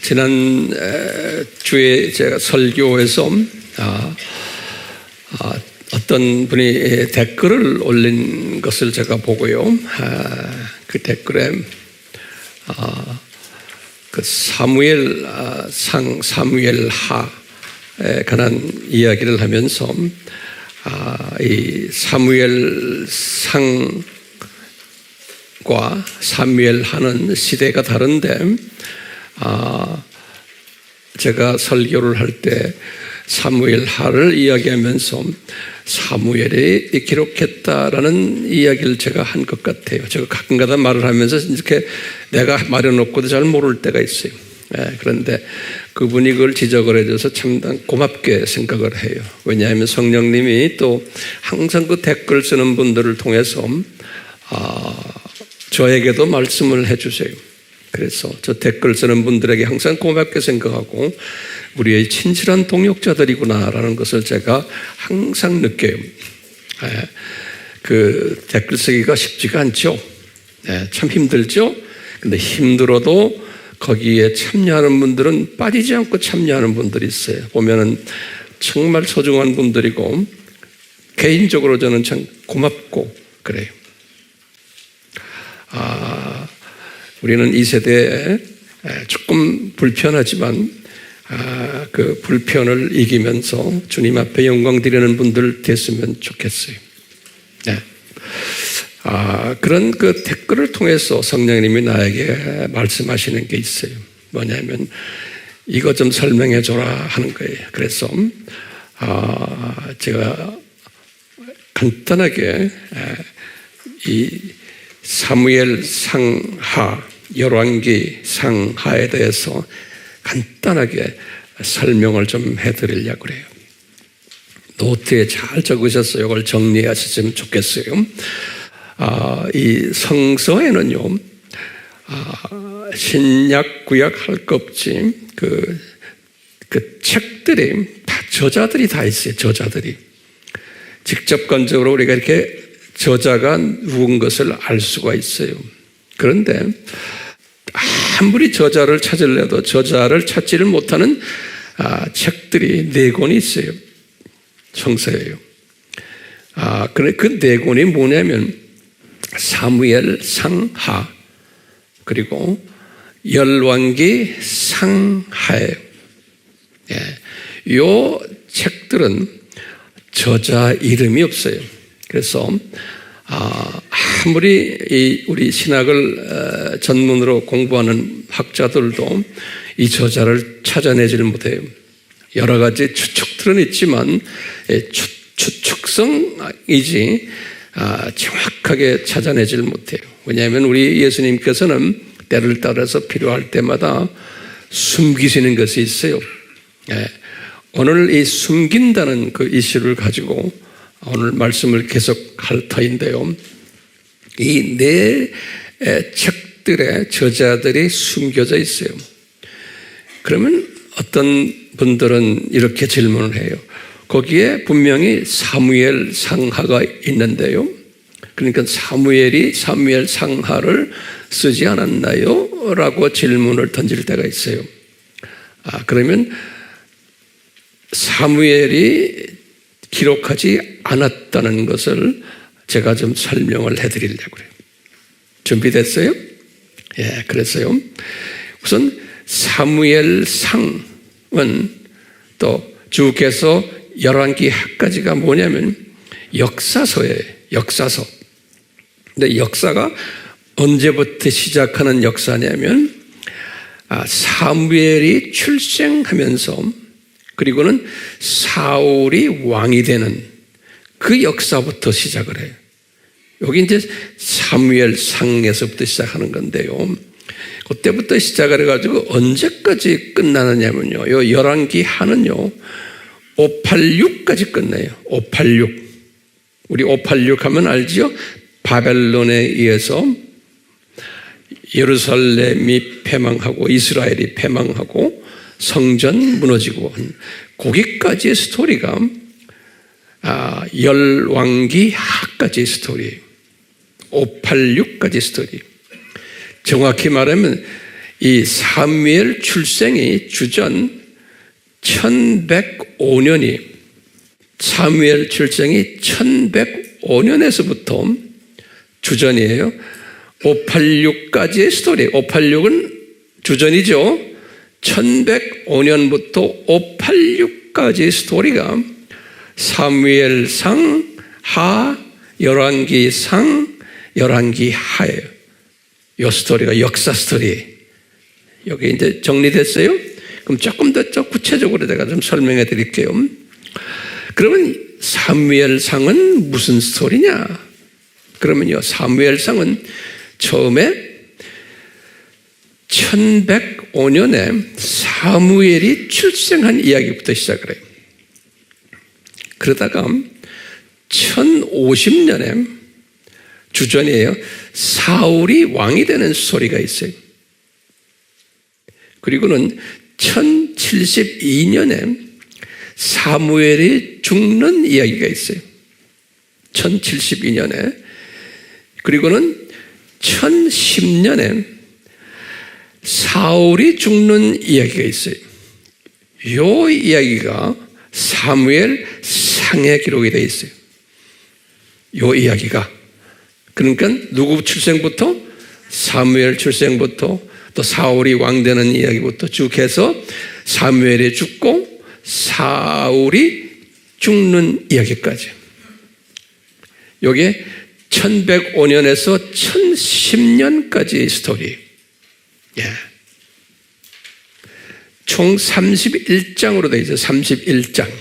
지난 주에 제가 설교에서 어떤 분이 댓글을 올린 것을 제가 보고요. 그 댓글에 그 사무엘 하에 관한 이야기를 하면서 이 사무엘 상과 사무엘 하는 시대가 다른데 제가 설교를 할 때 사무엘 하를 이야기하면서 사무엘이 기록했다라는 이야기를 제가 한 것 같아요. 제가 가끔가다 말을 하면서 이렇게 내가 말해놓고도 잘 모를 때가 있어요. 그런데 그분이 그걸 지적을 해줘서 참 고맙게 생각을 해요. 왜냐하면 성령님이 또 항상 그 댓글 쓰는 분들을 통해서 저에게도 말씀을 해주세요. 그래서 저 댓글 쓰는 분들에게 항상 고맙게 생각하고 우리의 친실한 동역자들이구나라는 것을 제가 항상 느껴요. 그 댓글 쓰기가 쉽지가 않죠. 참 힘들죠. 근데 힘들어도 거기에 참여하는 분들은 빠지지 않고 참여하는 분들이 있어요. 보면은 정말 소중한 분들이고 개인적으로 저는 참 고맙고 그래요. 우리는 이 세대에 조금 불편하지만 그 불편을 이기면서 주님 앞에 영광 드리는 분들 됐으면 좋겠어요. 그런 그 댓글을 통해서 성령님이 나에게 말씀하시는 게 있어요. 뭐냐면 이거 좀 설명해 줘라 하는 거예요. 그래서 제가 간단하게 이 사무엘 상하, 열왕기 상하에 대해서 간단하게 설명을 좀 해드리려고 그래요. 노트에 잘 적으셨어요. 이걸 정리하시면 좋겠어요. 이 성서에는요, 신약, 구약 할 것 없지, 그 책들이 다 저자들이 다 있어요. 저자들이. 직접관적으로 우리가 이렇게 저자가 누군 것을 알 수가 있어요. 그런데 아무리 저자를 찾으려도 저자를 찾지를 못하는 책들이 4권이 있어요. 성서예요. 그 4권이 뭐냐면 사무엘 상하 그리고 열왕기 상하예요. 이 책들은 저자 이름이 없어요. 그래서 아무리 우리 신학을 전문으로 공부하는 학자들도 이 저자를 찾아내지를 못해요. 여러 가지 추측들은 있지만 추측성이지 정확하게 찾아내지를 못해요. 왜냐하면 우리 예수님께서는 때를 따라서 필요할 때마다 숨기시는 것이 있어요. 오늘 이 숨긴다는 그 이슈를 가지고 오늘 말씀을 계속할 터인데요. 이 4 책들의 저자들이 숨겨져 있어요. 그러면 어떤 분들은 이렇게 질문을 해요. 거기에 분명히 사무엘 상하가 있는데요. 그러니까 사무엘이 사무엘 상하를 쓰지 않았나요? 라고 질문을 던질 때가 있어요. 그러면 사무엘이 기록하지 않았다는 것을 제가 좀 설명을 해드리려고 해요. 준비됐어요? 그랬어요. 우선 사무엘 상은 또 주께서 열왕기 하까지가 뭐냐면 역사서예요. 역사서. 근데 역사가 언제부터 시작하는 역사냐면 사무엘이 출생하면서 그리고는 사울이 왕이 되는 그 역사부터 시작을 해요. 여기 이제 사무엘 상에서부터 시작하는 건데요. 그때부터 시작을 해가지고 언제까지 끝나느냐면요. 요 열왕기 하는요. 586까지 끝내요. 586. 우리 586 하면 알지요? 바벨론에 의해서 예루살렘이 패망하고 이스라엘이 패망하고 성전 무너지고 거기까지의 스토리가 열왕기 하까지의 스토리, 586까지 스토리. 정확히 말하면 이 사무엘 출생이 주전 1105년이 사무엘 출생이 1105년에서부터 주전이에요. 586까지의 스토리. 586은 주전이죠. 1105년부터 586까지의 스토리가 사무엘상 하, 열왕기상, 열왕기하예요. 이 스토리가 역사 스토리. 여기 이제 정리됐어요? 그럼 조금 더 구체적으로 제가 좀 설명해 드릴게요. 그러면 사무엘상은 무슨 스토리냐? 그러면요, 사무엘상은 처음에 1105년에 사무엘이 출생한 이야기부터 시작을 해요. 그러다가 1050년에 주전이에요. 사울이 왕이 되는 스토리가 있어요. 그리고는 1072년에 사무엘이 죽는 이야기가 있어요. 1072년에. 그리고는 1010년에 사울이 죽는 이야기가 있어요. 이 이야기가 사무엘 상에 기록이 되어 있어요. 이 이야기가. 그러니까 누구 출생부터? 사무엘 출생부터 또 사울이 왕되는 이야기부터 쭉 해서 사무엘이 죽고 사울이 죽는 이야기까지. 이게 1105년에서 1010년까지의 스토리. 예. 총 31장으로 되어 있어요. 31장.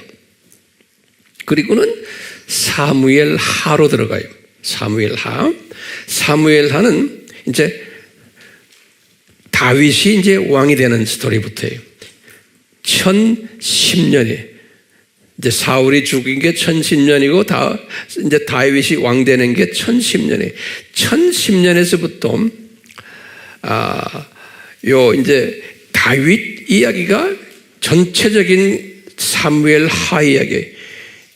그리고는 사무엘 하로 들어가요. 사무엘 하. 사무엘 하는 이제 다윗이 이제 왕이 되는 스토리부터예요. 1010년이 이제 사울이 죽인 게 1010년이고 이제 다윗이 왕 되는 게 1010년이에요. 1010년에서부터 요 이제 다윗 이야기가 전체적인 사무엘 하 이야기.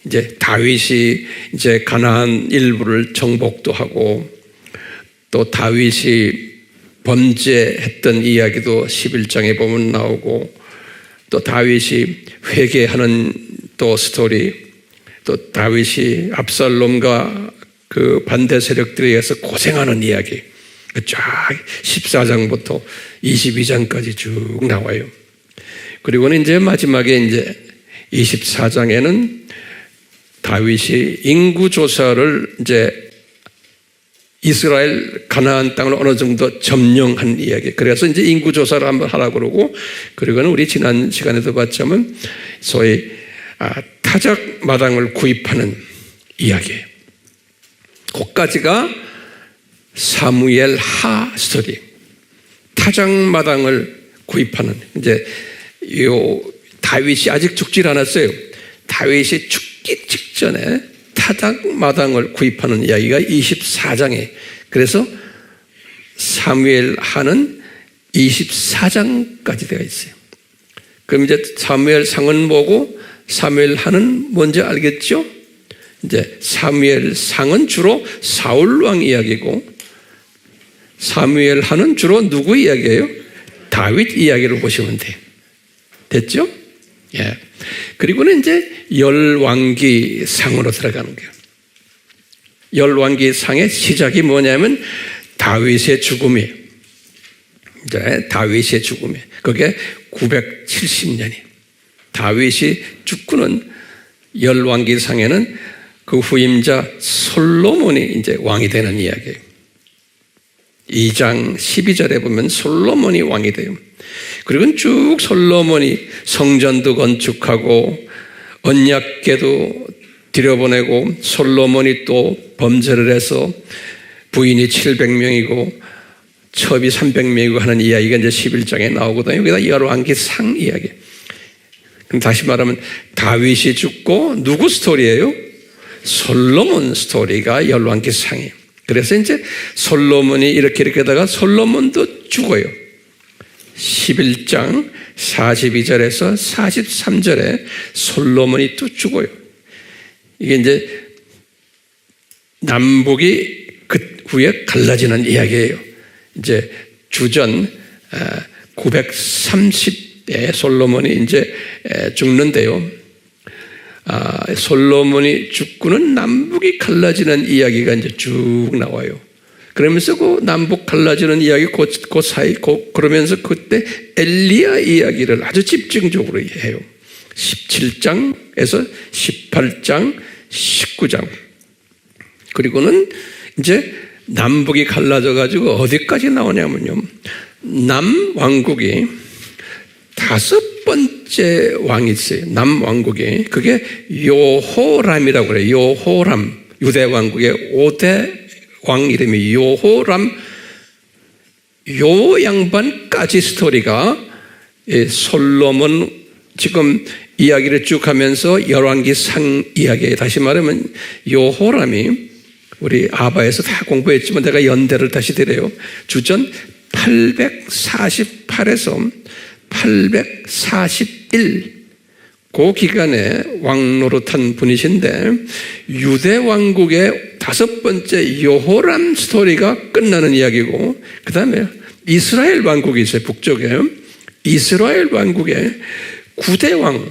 이제 다윗이 이제 가나안 일부를 정복도 하고 또 다윗이 범죄했던 이야기도 11장에 보면 나오고 또 다윗이 회개하는 또 스토리, 또 다윗이 압살롬과 그 반대 세력들에 의해서 고생하는 이야기, 쫙 14장부터 22장까지 쭉 나와요. 그리고는 이제 마지막에 이제 24장에는 다윗이 인구조사를 이제 이스라엘 가나안 땅을 어느 정도 점령한 이야기. 그래서 이제 인구조사를 한번 하라고 그러고, 그리고는 우리 지난 시간에도 봤지만 소위 타작 마당을 구입하는 이야기. 그까지가 사무엘 하 스토리. 타작 마당을 구입하는, 이제 요 다윗이 아직 죽질 않았어요. 다윗이 죽기 직전에 타작 마당을 구입하는 이야기가 24장에. 그래서 사무엘 하는 24장까지 되어 있어요. 그럼 이제 사무엘 상은 뭐고 사무엘 하는 뭔지 알겠죠? 이제 사무엘 상은 주로 사울 왕 이야기고 사무엘 하는 주로 누구 이야기예요? 다윗 이야기를 보시면 돼요. 됐죠? 예. 그리고는 이제 열왕기 상으로 들어가는 거예요. 열왕기 상의 시작이 뭐냐면 다윗의 죽음이, 이제 다윗의 죽음이, 그게 970년이. 다윗이 죽고는 열왕기 상에는 그 후임자 솔로몬이 이제 왕이 되는 이야기예요. 2장 12절에 보면 솔로몬이 왕이 돼요. 그리고 쭉 솔로몬이 성전도 건축하고 언약궤도 들여보내고 솔로몬이 또 범죄를 해서 부인이 700명이고 첩이 300명이고 하는 이야기가 이제 11장에 나오거든요. 여기다 열왕기 상 이야기. 그럼 다시 말하면 다윗이 죽고 누구 스토리예요? 솔로몬 스토리가 열왕기 상이에요. 그래서 이제 솔로몬이 이렇게 하다가 솔로몬도 죽어요. 11장 42절에서 43절에 솔로몬이 또 죽어요. 이게 이제 남북이 그 후에 갈라지는 이야기예요. 이제 주전 930대 솔로몬이 이제 죽는데요. 솔로몬이 죽고는 남북이 갈라지는 이야기가 이제 쭉 나와요. 그러면서 그 남북 갈라지는 이야기 그 사이 그러면서 그때 엘리야 이야기를 아주 집중적으로 해요. 17장에서 18장, 19장. 그리고는 이제 남북이 갈라져 가지고 어디까지 나오냐면요. 남왕국이 5번째 왕이 있어요. 남왕국이. 그게 요호람이라고 그래요. 요호람. 유대 왕국의 5대 왕 이름이 요호람. 요 양반까지 스토리가 솔로몬 지금 이야기를 쭉 하면서 열왕기상 이야기에 다시 말하면 요호람이 우리 아바에서 다 공부했지만 내가 연대를 다시 드려요. 주전 848에서 841 그 기간에 왕노릇한 분이신데 유대 왕국의 5번째 여호람 스토리가 끝나는 이야기고 그 다음에 이스라엘 왕국이 있어요. 북쪽에 이스라엘 왕국의 9대 왕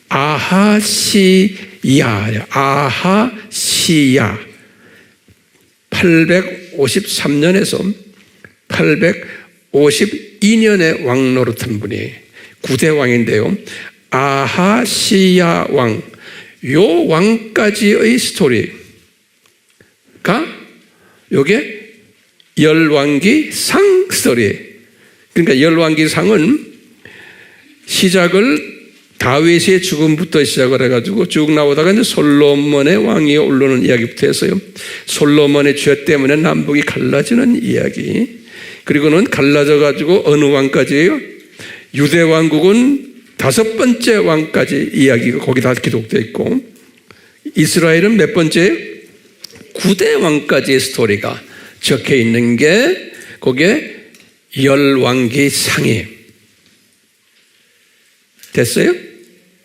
아하시야 853년에서 852년에 왕노릇한 분이 9대 왕인데요. 아하시야 왕, 요 왕까지의 스토리가 요게 열왕기상 스토리. 그러니까 열왕기상은 시작을 다윗의 죽음부터 시작을 해가지고 쭉 나오다가 이제 솔로몬의 왕이 오르는 이야기부터 했어요. 솔로몬의 죄 때문에 남북이 갈라지는 이야기. 그리고는 갈라져가지고 어느 왕까지예요? 유대 왕국은 5번째 왕까지 이야기가 거기 다 기록되어 있고 이스라엘은 몇 번째? 9대 왕까지의 스토리가 적혀 있는 게 거기에 열왕기상이에요. 됐어요?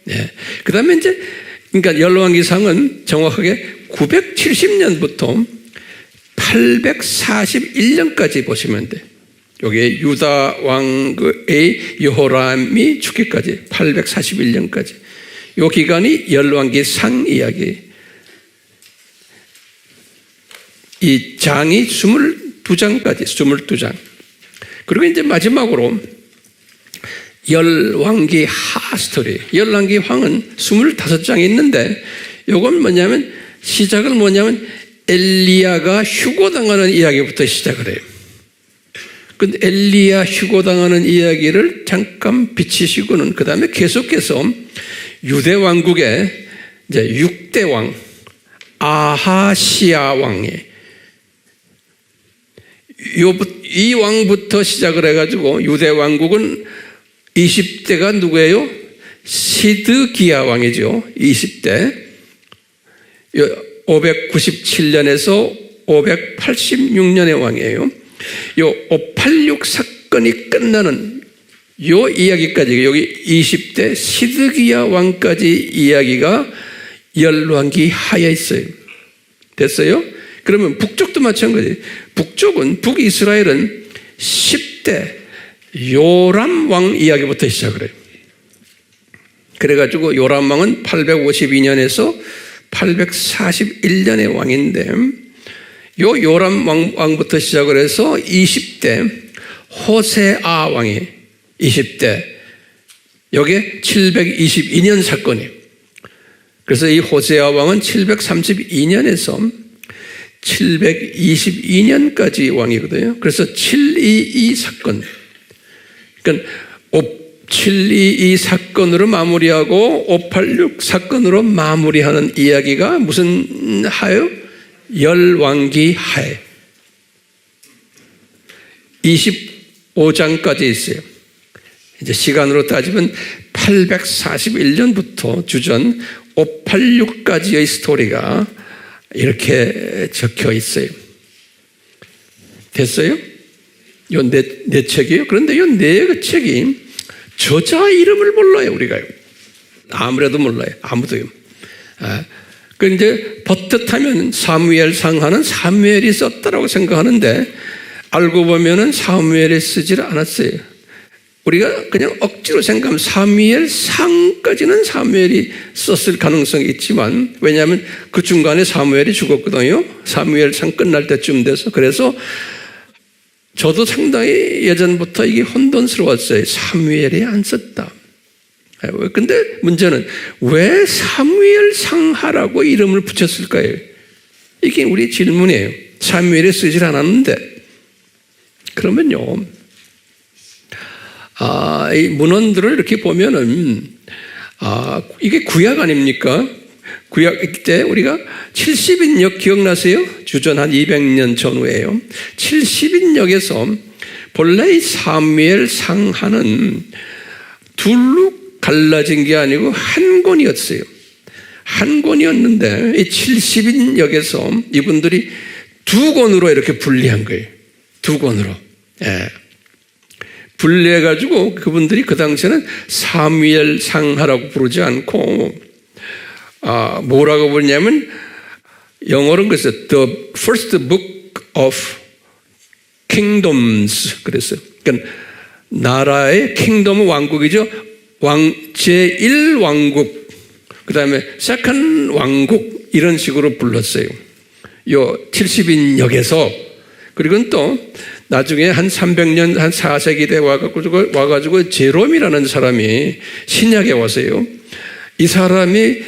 네. 그 다음에 이제, 그러니까 열왕기상은 정확하게 970년부터 841년까지 보시면 돼. 여기에 유다 왕의 여호람이 죽기까지 841년까지. 이 기간이 열왕기상 이야기. 이 장이 22장까지, 22장. 그리고 이제 마지막으로 열왕기 하 스토리. 열왕기 황은 25장이 있는데 이건 뭐냐면 시작을 뭐냐면 엘리야가 휴고당하는 이야기부터 시작을 해요. 근데 엘리야 휴고당하는 이야기를 잠깐 비치시고는 그 다음에 계속해서 유대 왕국의 이제 6대 왕 아하시야 왕이 이 왕부터 시작을 해가지고 유대 왕국은 20대가 누구예요? 시드기야 왕이죠. 20대. 597년에서 586년의 왕이에요. 요 586 사건이 끝나는 요 이야기까지 여기 20대 시드기야 왕까지 이야기가 열왕기 하에 있어요. 됐어요? 그러면 북쪽도 마찬가지. 북이스라엘은 10대 요람 왕 이야기부터 시작을 해요. 그래가지고 요람 왕은 852년에서 841년의 왕인데 요 요람 왕부터 시작을 해서 20대 호세아 왕이 20대 여기에 722년 사건이에요. 그래서 이 호세아 왕은 732년에서 722년까지 왕이거든요. 그래서 722 사건. 그러니까 722 사건으로 마무리하고 586 사건으로 마무리하는 이야기가 무슨 하요? 열왕기 하에 25장까지 있어요. 이제 시간으로 따지면 841년부터 주전 586까지의 스토리가 이렇게 적혀 있어요. 됐어요? 요 네 책이에요. 그런데 요 네 책이 저자 이름을 몰라요, 우리가요. 아무래도 몰라요. 아무도요. 그 이제 버젓하면 사무엘상 하는 사무엘이 썼다라고 생각하는데 알고 보면은 사무엘에 쓰질 않았어요. 우리가 그냥 억지로 생각하면 사무엘상까지는 사무엘이 썼을 가능성이 있지만, 왜냐하면 그 중간에 사무엘이 죽었거든요. 사무엘상 끝날 때쯤 돼서. 그래서 저도 상당히 예전부터 이게 혼돈스러웠어요. 사무엘이 안 썼다. 근데 문제는 왜 사무엘상하라고 이름을 붙였을까요? 이게 우리 질문이에요. 사무엘에 쓰질 않았는데. 그러면요, 이 문헌들을 이렇게 보면은, 이게 구약 아닙니까? 구약 때 우리가 70인역 기억나세요? 주전 한 200년 전후에요. 70인역에서 본래 이 사무엘 상하는 둘로 갈라진 게 아니고 한 권이었어요. 한 권이었는데 이 70인역에서 이분들이 두 권으로 이렇게 분리한 거예요. 두 권으로. 예. 분리해가지고 그분들이 그 당시에는 사무엘 상하라고 부르지 않고, 뭐라고 부르냐면, 영어로는 그랬어요. The first book of kingdoms. 그랬어요. 그러니까 나라의 킹덤은 왕국이죠. 제1왕국, 그 다음에 second 왕국, 이런 식으로 불렀어요. 요 70인역에서. 그리고 또 나중에 한 300년, 한 4세기 때 와가지고 제롬이라는 사람이 신약에 와서요. 이 사람이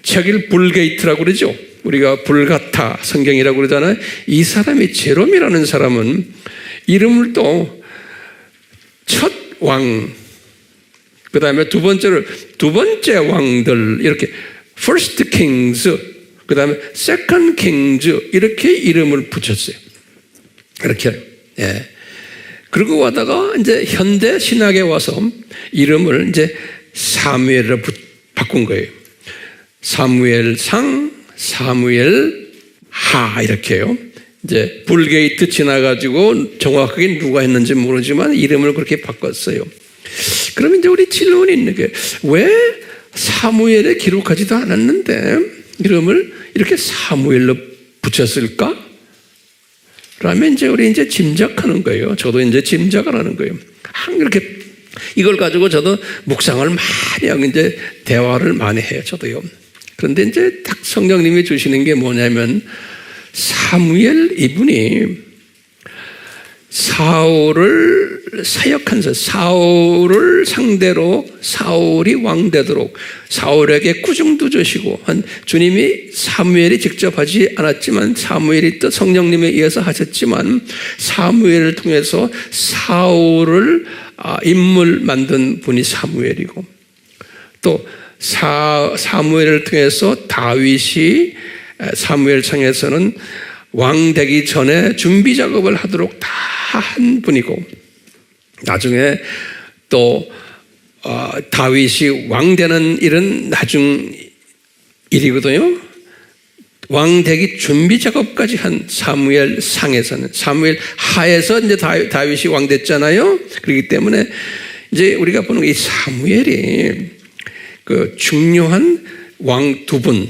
책을 불게이트라고 그러죠. 우리가 불가타 성경이라고 그러잖아요. 이 사람이 제롬이라는 사람은 이름을 또 첫 왕, 그 다음에 두 번째 왕들, 이렇게 first kings, 그 다음에 second kings, 이렇게 이름을 붙였어요. 이렇게. 예. 그러고 와다가 이제 현대 신학에 와서 이름을 이제 사무엘로 바꾼 거예요. 사무엘상, 사무엘하, 이렇게요. 이제 불게이트 지나가지고 정확하게 누가 했는지 모르지만 이름을 그렇게 바꿨어요. 그러면 이제 우리 질문이 있는 게, 왜 사무엘에 기록하지도 않았는데 이름을 이렇게 사무엘로 붙였을까? 라면 이제 우리 이제 짐작하는 거예요. 저도 이제 짐작을 하는 거예요. 이렇게 이걸 가지고 저도 묵상을 많이 하고 이제 대화를 많이 해요. 저도요. 그런데 이제 딱 성령님이 주시는 게 뭐냐면, 사무엘 이분이 사울을 사역한 사울을 상대로 사울이 왕되도록 사울에게 꾸중도 주시고 한 주님이 사무엘이 직접 하지 않았지만 사무엘이 또 성령님에 의해서 하셨지만 사무엘을 통해서 사울을 인물 만든 분이 사무엘이고, 또 사무엘을 통해서 다윗이 사무엘상에서는 왕 되기 전에 준비 작업을 하도록 다 한 분이고, 나중에 또 다윗이 왕 되는 일은 나중 일이거든요. 왕 되기 준비 작업까지 한 사무엘상에서는, 사무엘 하에서 이제 다윗이 왕 됐잖아요. 그렇기 때문에 이제 우리가 보는 이 사무엘이 그 중요한 왕 두 분,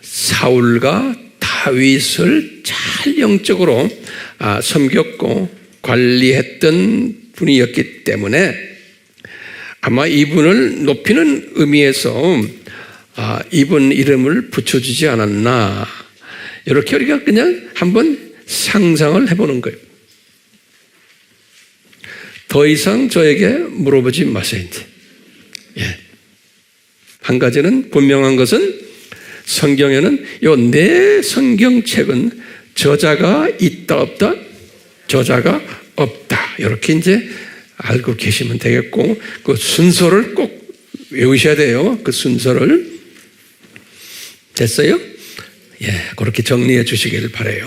사울과 다윗을 잘 영적으로 섬겼고 관리했던 분이었기 때문에 아마 이분을 높이는 의미에서 이분 이름을 붙여주지 않았나, 이렇게 우리가 그냥 한번 상상을 해보는 거예요. 더 이상 저에게 물어보지 마세요. 이제. 예. 한 가지는 분명한 것은, 성경에는 요 네 성경책은 저자가 있다 없다? 저자가 없다. 이렇게 이제 알고 계시면 되겠고, 그 순서를 꼭 외우셔야 돼요. 그 순서를. 됐어요? 예, 그렇게 정리해 주시길 바라요.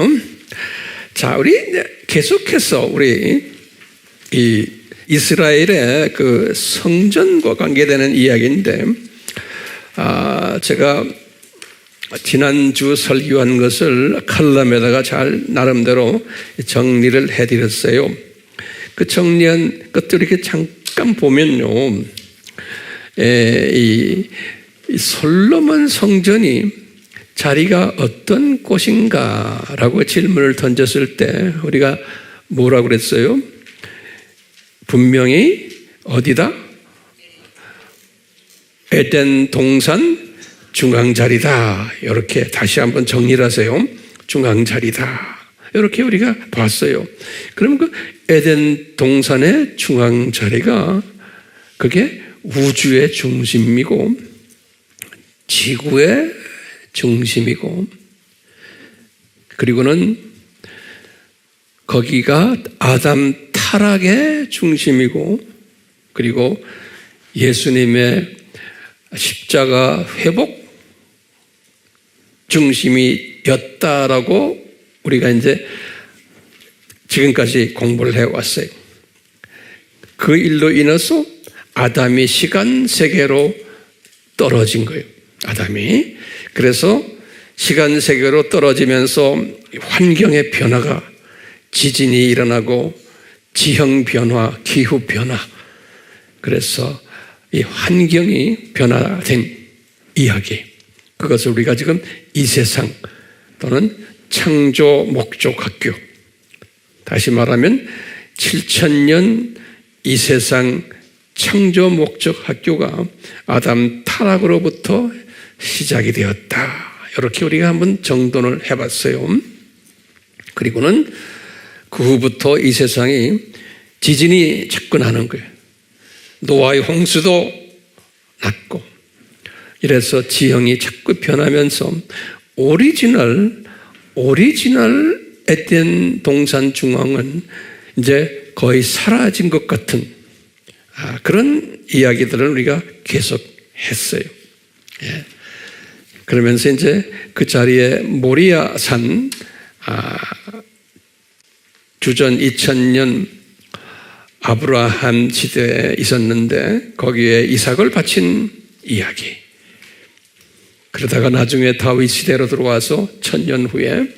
자, 우리 계속해서 우리 이 이스라엘의 그 성전과 관계되는 이야기인데, 제가 지난주 설교한 것을 칼럼에다가 잘 나름대로 정리를 해드렸어요. 그 정리한 것들 이렇게 잠깐 보면요, 이 솔로몬 성전이 자리가 어떤 곳인가라고 질문을 던졌을 때 우리가 뭐라고 그랬어요? 분명히 어디다? 에덴 동산 중앙자리다. 이렇게 다시 한번 정리를 하세요. 중앙자리다. 이렇게 우리가 봤어요. 그러면 그 에덴 동산의 중앙자리가 그게 우주의 중심이고 지구의 중심이고 그리고는 거기가 아담 타락의 중심이고 그리고 예수님의 십자가 회복 중심이었다라고 우리가 이제 지금까지 공부를 해왔어요. 그 일로 인해서 아담이 시간 세계로 떨어진 거예요. 아담이. 그래서 시간 세계로 떨어지면서 환경의 변화가 지진이 일어나고 지형 변화, 기후 변화. 그래서 이 환경이 변화된 이야기. 그것을 우리가 지금 이 세상 또는 창조 목적 학교. 다시 말하면 7000년 이 세상 창조 목적 학교가 아담 타락으로부터 시작이 되었다. 이렇게 우리가 한번 정돈을 해봤어요. 그리고는 그 후부터 이 세상이 지진이 자꾸 나는 거예요. 노아의 홍수도 났고 이래서 지형이 자꾸 변하면서 오리지널 에덴 동산 중앙은 이제 거의 사라진 것 같은 그런 이야기들을 우리가 계속 했어요. 예. 그러면서 이제 그 자리에 모리아산 주전 2000년 아브라함 시대에 있었는데 거기에 이삭을 바친 이야기. 그러다가 나중에 다윗 시대로 들어와서 1000년 후에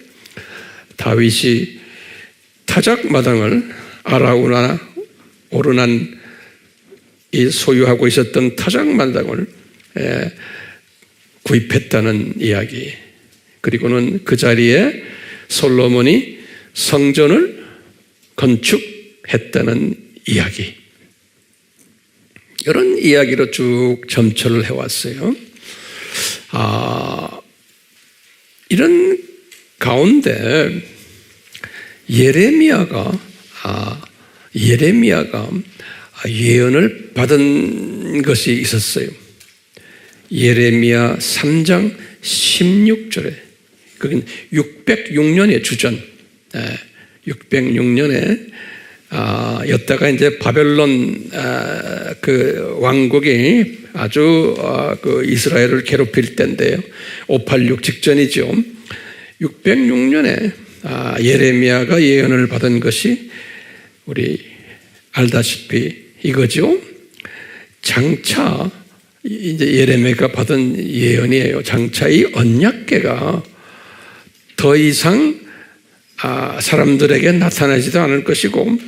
다윗이 타작마당을 아라우나 오르난 이 소유하고 있었던 타작마당을 구입했다는 이야기. 그리고는 그 자리에 솔로몬이 성전을 건축했다는 이야기. 이런 이야기로 쭉 점철을 해왔어요. 이런 가운데 예레미야가 예언을 받은 것이 있었어요. 예레미야 3장 16절에 그건 606년의 주전 606년에 였다가 이제 바벨론 그 왕국이 아주 그 이스라엘을 괴롭힐 때인데요. 586 직전이죠. 606년에 예레미야가 예언을 받은 것이 우리 알다시피 이거죠. 장차 이제 예레미야가 받은 예언이에요. 장차 이 언약궤가 더 이상 사람들에게 나타나지도 않을 것이고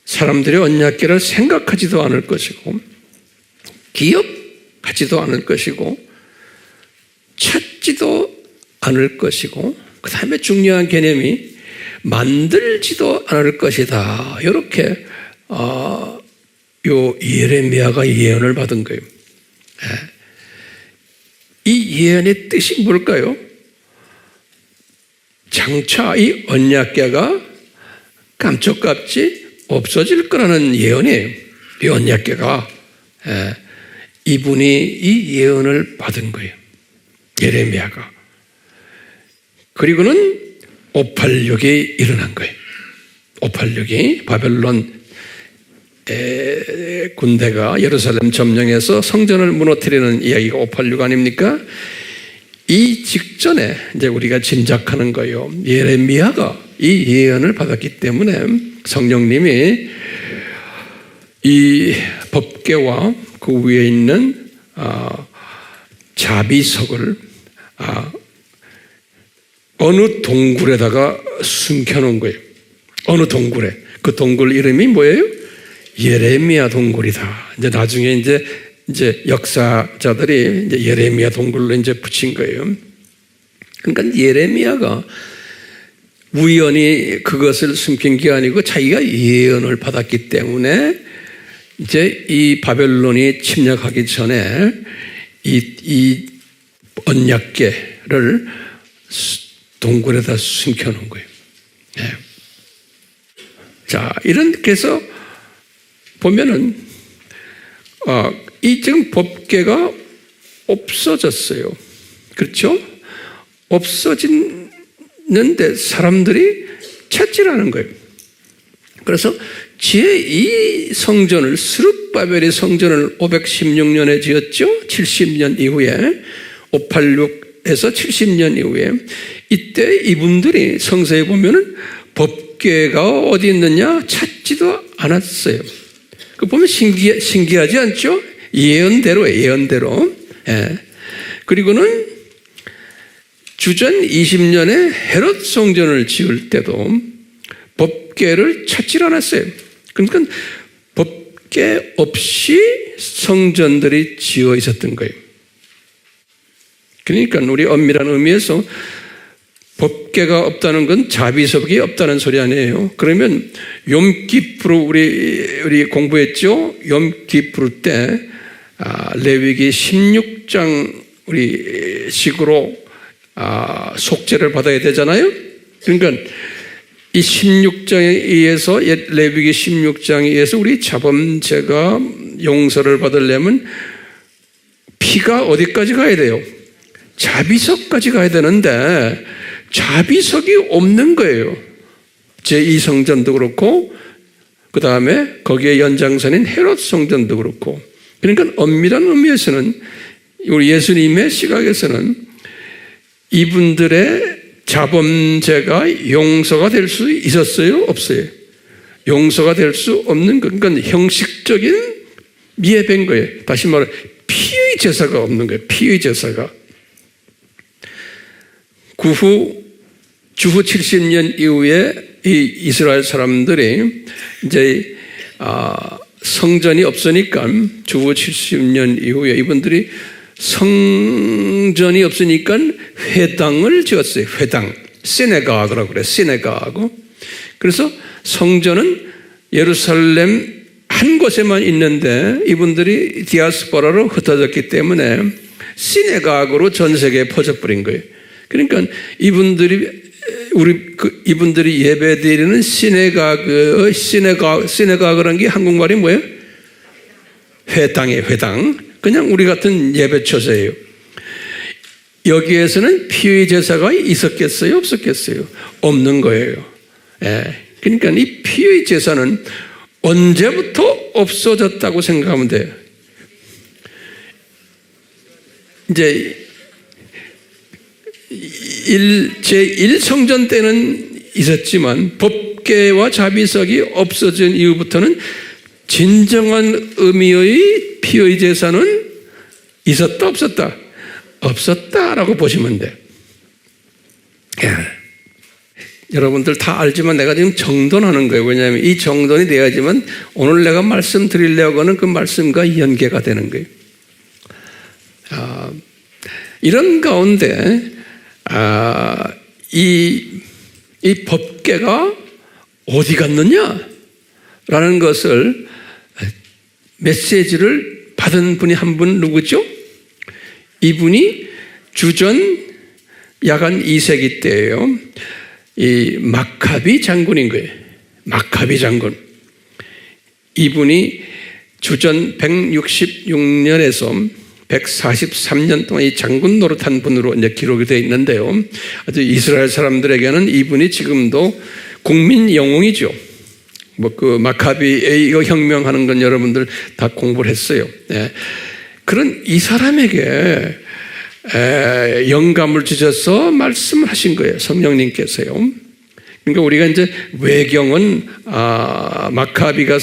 사람들이 언약궤를 생각하지도 않을 것이고 기억하지도 않을 것이고 찾지도 않을 것이고 그 다음에 중요한 개념이 만들지도 않을 것이다. 이렇게 요 예레미야가 예언을 받은 거예요. 이 예언의 뜻이 뭘까요? 장차 이 언약궤가 깜짝같이 없어질 거라는 예언이에요. 이 언약궤가 이분이 이 예언을 받은 거예요. 예레미야가. 그리고는 586이 일어난 거예요. 586이 바벨론 군대가 예루살렘 점령해서 성전을 무너뜨리는 이야기가 586 아닙니까? 이 직전에 이제 우리가 짐작하는 거예요. 예레미야가 이 예언을 받았기 때문에 성령님이 이 법궤와 그 위에 있는 자비석을 어느 동굴에다가 숨겨놓은 거예요. 어느 동굴에. 그 동굴 이름이 뭐예요? 예레미야 동굴이다. 이제 나중에 이제 역사자들이 이제 예레미야 동굴로 이제 붙인 거예요. 그러니까 예레미야가 우연히 그것을 숨긴 게 아니고 자기가 예언을 받았기 때문에 이제 이 바벨론이 침략하기 전에 이 언약궤를 동굴에다 숨겨놓은 거예요. 네. 자, 이렇게 해서 보면은 이 지금 법궤가 없어졌어요. 그렇죠? 없어지는데 사람들이 찾지라는 거예요. 그래서 제2 성전을 스룹바벨이 성전을 516년에 지었죠. 70년 이후에 586에서 70년 이후에 이때 이분들이 성서에 보면은 법궤가 어디 있느냐 찾지도 않았어요. 그 보면 신기하지 않죠? 예언대로. 예. 그리고는 주전 20년에 헤롯 성전을 지을 때도 법궤를 찾지 않았어요. 그러니까 법궤 없이 성전들이 지어 있었던 거예요. 그러니까 우리 엄밀한 의미에서 법궤가 없다는 건 자비석이 없다는 소리 아니에요. 그러면 욤기프루 우리 공부했죠. 욤기프루 때 레위기 16장 우리 식으로 속죄를 받아야 되잖아요. 그러니까 이 16장에 의해서 레위기 16장에 의해서 우리 자범죄가 용서를 받으려면 피가 어디까지 가야 돼요? 자비석까지 가야 되는데 자비석이 없는 거예요. 제2성전도 그렇고 그 다음에 거기에 연장선인 헤롯 성전도 그렇고. 그러니까 엄밀한 의미에서는 우리 예수님의 시각에서는 이분들의 자범죄가 용서가 될 수 있었어요? 없어요? 용서가 될 수 없는 것. 그러니까 형식적인 미예배인 거예요. 다시 말해 피의 제사가 없는 거예요. 피의 제사가. 주후 70년 이후에 이 이스라엘 사람들이 이제 성전이 없으니까 주후 70년 이후에 이분들이 성전이 없으니까 회당을 지었어요. 회당. 시네가그라고 그래요. 시네가그. 그래서 성전은 예루살렘 한 곳에만 있는데 이분들이 디아스포라로 흩어졌기 때문에 시네가그로 전 세계에 퍼져버린 거예요. 그러니까 이분들이 예배드리는 시네가그라는 게 한국말이 뭐예요? 회당이에요. 회당. 그냥 우리 같은 예배처소예요. 여기에서는 피의 제사가 있었겠어요? 없었겠어요? 없는 거예요. 예. 그러니까 이 피의 제사는 언제부터 없어졌다고 생각하면 돼요. 이제 제1성전 때는 있었지만 법궤와 자비석이 없어진 이후부터는 진정한 의미의 피의 제사는 있었다 없었다? 없었다라고 보시면 돼요. 여러분들 다 알지만 내가 지금 정돈하는 거예요. 왜냐하면 이 정돈이 돼야지만 오늘 내가 말씀드리려고 하는 그 말씀과 연계가 되는 거예요. 이런 가운데 이 법궤가 어디 갔느냐라는 것을 메시지를 받은 분이 한 분 누구죠? 이분이 주전 야간 2세기 때예요. 이 마카비 장군인 거예요. 마카비 장군. 이분이 주전 166년에서 143년 동안 이 장군 노릇한 분으로 이제 기록이 되어 있는데요. 아주 이스라엘 사람들에게는 이분이 지금도 국민 영웅이죠. 그 마카비의 이거 혁명하는 건 여러분들 다 공부를 했어요. 네. 그런 이 사람에게 영감을 주셔서 말씀하신 거예요. 성령님께서요. 그러니까 우리가 이제 외경은 마카비가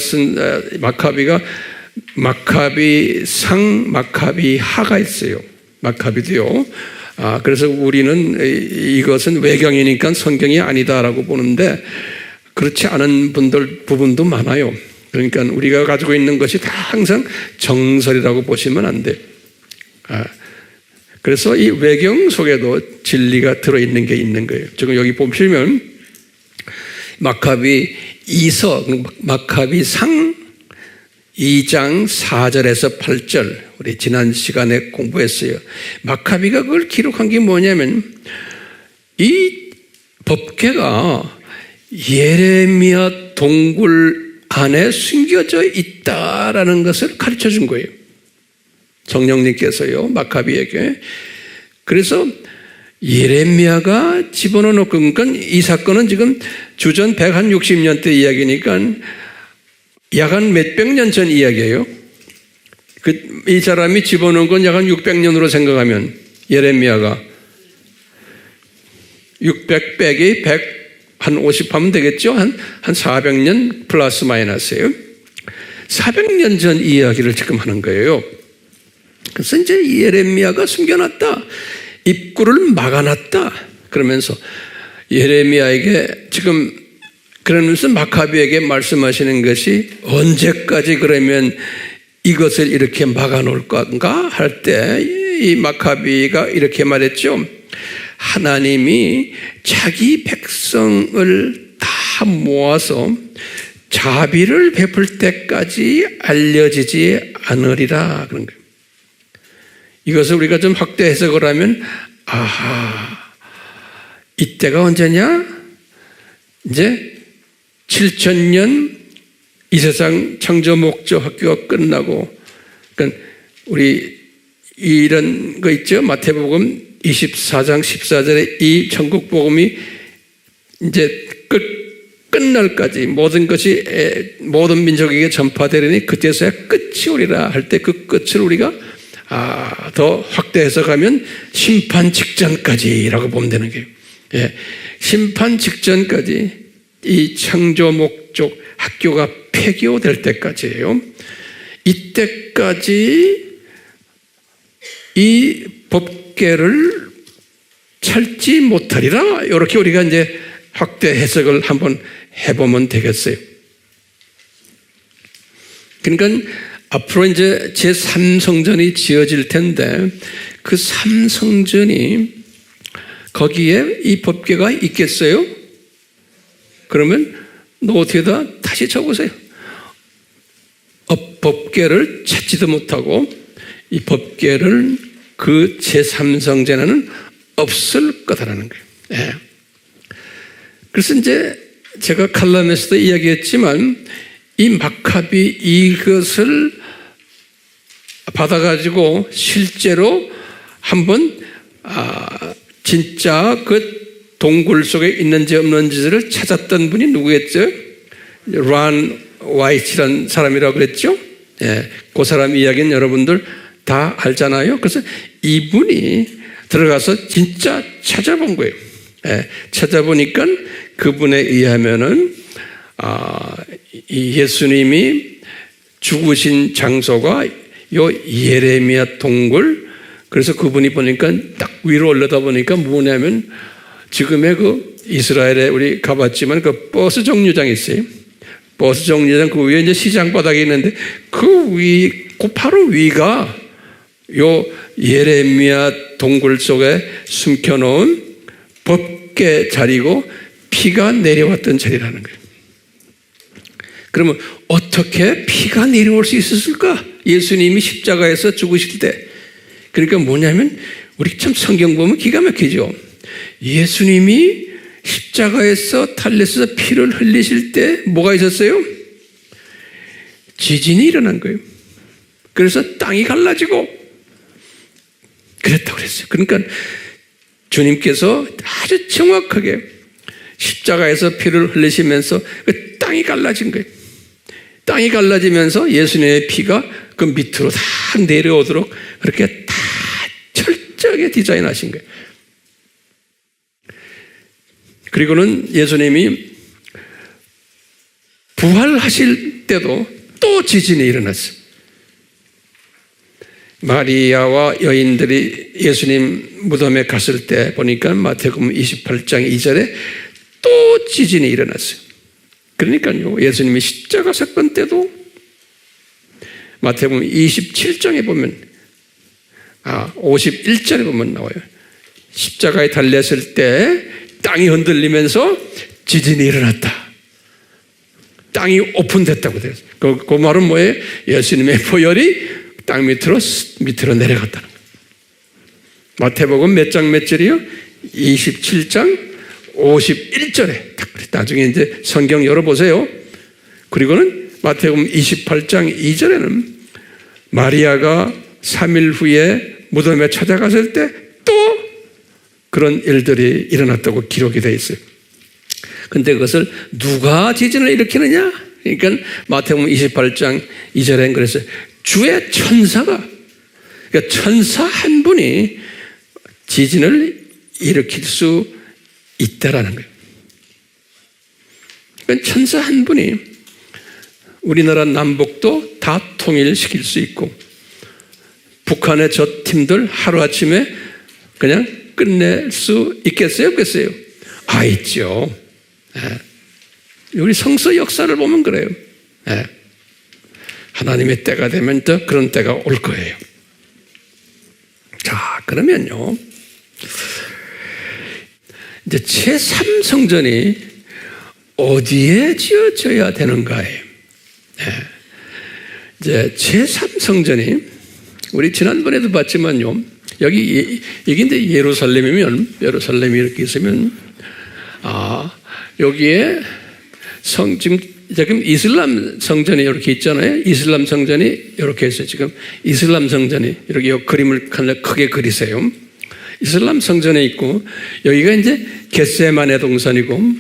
마카비상, 마카비하가 있어요. 마카비도요. 그래서 우리는 이것은 외경이니까 성경이 아니다라고 보는데 그렇지 않은 부분도 많아요. 그러니까 우리가 가지고 있는 것이 다 항상 정설이라고 보시면 안 돼요. 그래서 이 외경 속에도 진리가 들어있는 게 있는 거예요. 지금 여기 보시면 마카비 2서, 마카비상 2장 4절에서 8절, 우리 지난 시간에 공부했어요. 마카비가 그걸 기록한 게 뭐냐면, 이 법궤가 예레미야 동굴 안에 숨겨져 있다라는 것을 가르쳐 준 거예요. 성령님께서요, 마카비에게. 그래서 예레미야가 집어넣어 놓고, 그러니까 이 사건은 지금 주전 160년대 이야기니까 약 한 몇백 년 전 이야기예요. 이 사람이 집어넣은 건 약 한 600년으로 생각하면 예레미야가 600 빼기 100 한 50 하면 되겠죠? 한 400년 플러스 마이너스예요. 400년 전 이야기를 지금 하는 거예요. 그래서 이제 예레미야가 숨겨놨다. 입구를 막아놨다. 그러면서 예레미야에게 지금 그러면서 마카비에게 말씀하시는 것이 언제까지 그러면 이것을 이렇게 막아놓을 건가 할 때 이 마카비가 이렇게 말했죠. 하나님이 자기 백성을 다 모아서 자비를 베풀 때까지 알려지지 않으리라 그런 거예요. 이것을 우리가 좀 확대 해석을 하면 아하, 이때가 언제냐? 이제 7000년 이 세상 창조 목적 학교가 끝나고, 그러니까 우리 이런 거 있죠? 마태복음 24장 14절에 이 천국 복음이 이제 끝날까지 모든 것이 모든 민족에게 전파되려니 그때서야 끝이 오리라 할 때 그 끝을 우리가 더 확대 해석하면 심판 직전까지라고 보면 되는 거예요. 예, 심판 직전까지 이 창조 목적 학교가 폐교될 때까지예요. 이때까지 이 법궤를 찾지 못하리라. 이렇게 우리가 이제 확대 해석을 한번 해보면 되겠어요. 그러니까 앞으로 이제 제3성전이 지어질 텐데 그 3성전이 거기에 이 법궤가 있겠어요? 그러면 노트에다 다시 적으세요. 법궤를 찾지도 못하고 이 법궤를 그 제3성전에는 없을 거다라는 거예요. 예. 그래서 이제 제가 칼럼에서도 이야기했지만 이 마카비 이것을 받아가지고 실제로 한번 진짜 그 동굴 속에 있는지 없는지를 찾았던 분이 누구였죠? 란 와이츠라는 사람이라고 그랬죠? 예, 그 사람 이야기는 여러분들 다 알잖아요. 그래서 이분이 들어가서 진짜 찾아본 거예요. 예, 찾아보니까 그분에 의하면은 이 예수님이 죽으신 장소가 요 예레미야 동굴, 그래서 그분이 보니까 딱 위로 올라다 보니까 뭐냐면 지금의 그 이스라엘에 우리 가봤지만 그 버스 정류장이 있어요. 버스 정류장 그 위에 이제 시장 바닥이 있는데 그 바로 위가 요 예레미야 동굴 속에 숨겨놓은 법궤 자리고 피가 내려왔던 자리라는 거예요. 그러면 어떻게 피가 내려올 수 있었을까? 예수님이 십자가에서 죽으실 때. 그러니까 뭐냐면 우리 참 성경 보면 기가 막히죠. 예수님이 십자가에서 탈레스에서 피를 흘리실 때 뭐가 있었어요? 지진이 일어난 거예요. 그래서 땅이 갈라지고 그랬다고 그랬어요. 그러니까 주님께서 아주 정확하게 십자가에서 피를 흘리시면서 그 땅이 갈라진 거예요. 땅이 갈라지면서 예수님의 피가 그 밑으로 다 내려오도록 그렇게 다 철저하게 디자인하신 거예요. 그리고는 예수님이 부활하실 때도 또 지진이 일어났어요. 마리아와 여인들이 예수님 무덤에 갔을 때 보니까 마태복음 28장 2절에 또 지진이 일어났어요. 그러니까요, 예수님이 십자가 사건 때도 마태복음 27장에 보면 51절에 보면 나와요. 십자가에 달렸을 때 땅이 흔들리면서 지진이 일어났다. 땅이 오픈됐다고 돼요. 그 말은 뭐예요? 예수님의 보혈이 땅 밑으로 내려갔다는 거예요. 마태복음 몇 장 몇 절이요? 27장 51절에. 나중에 이제 성경 열어보세요. 그리고는 마태복음 28장 2절에는 마리아가 3일 후에 무덤에 찾아갔을 때 또 그런 일들이 일어났다고 기록이 되어 있어요. 근데 그것을 누가 지진을 일으키느냐? 그러니까 마태복음 28장 2절엔 그랬어요. 주의 천사가, 그러니까 천사 한 분이 지진을 일으킬 수 있다라는 거예요. 그러니까 천사 한 분이 우리나라 남북도 다 통일시킬 수 있고 북한의 저 팀들 하루아침에 그냥 끝낼 수 있겠어요? 없겠어요? 있죠. 우리 성서 역사를 보면 그래요. 하나님의 때가 되면 또 그런 때가 올 거예요. 자, 그러면요. 이제 제3성전이 어디에 지어져야 되는가예요. 이제 제3성전이 우리 지난번에도 봤지만요. 여기 이게 예루살렘이면 예루살렘이 이렇게 있으면 여기에 지금 이슬람 성전이 이렇게 있잖아요. 이슬람 성전이 이렇게 있어요. 지금 이슬람 성전이 이렇게 그림을 크게 그리세요. 이슬람 성전에 있고 여기가 이제 겟세마네 동산이고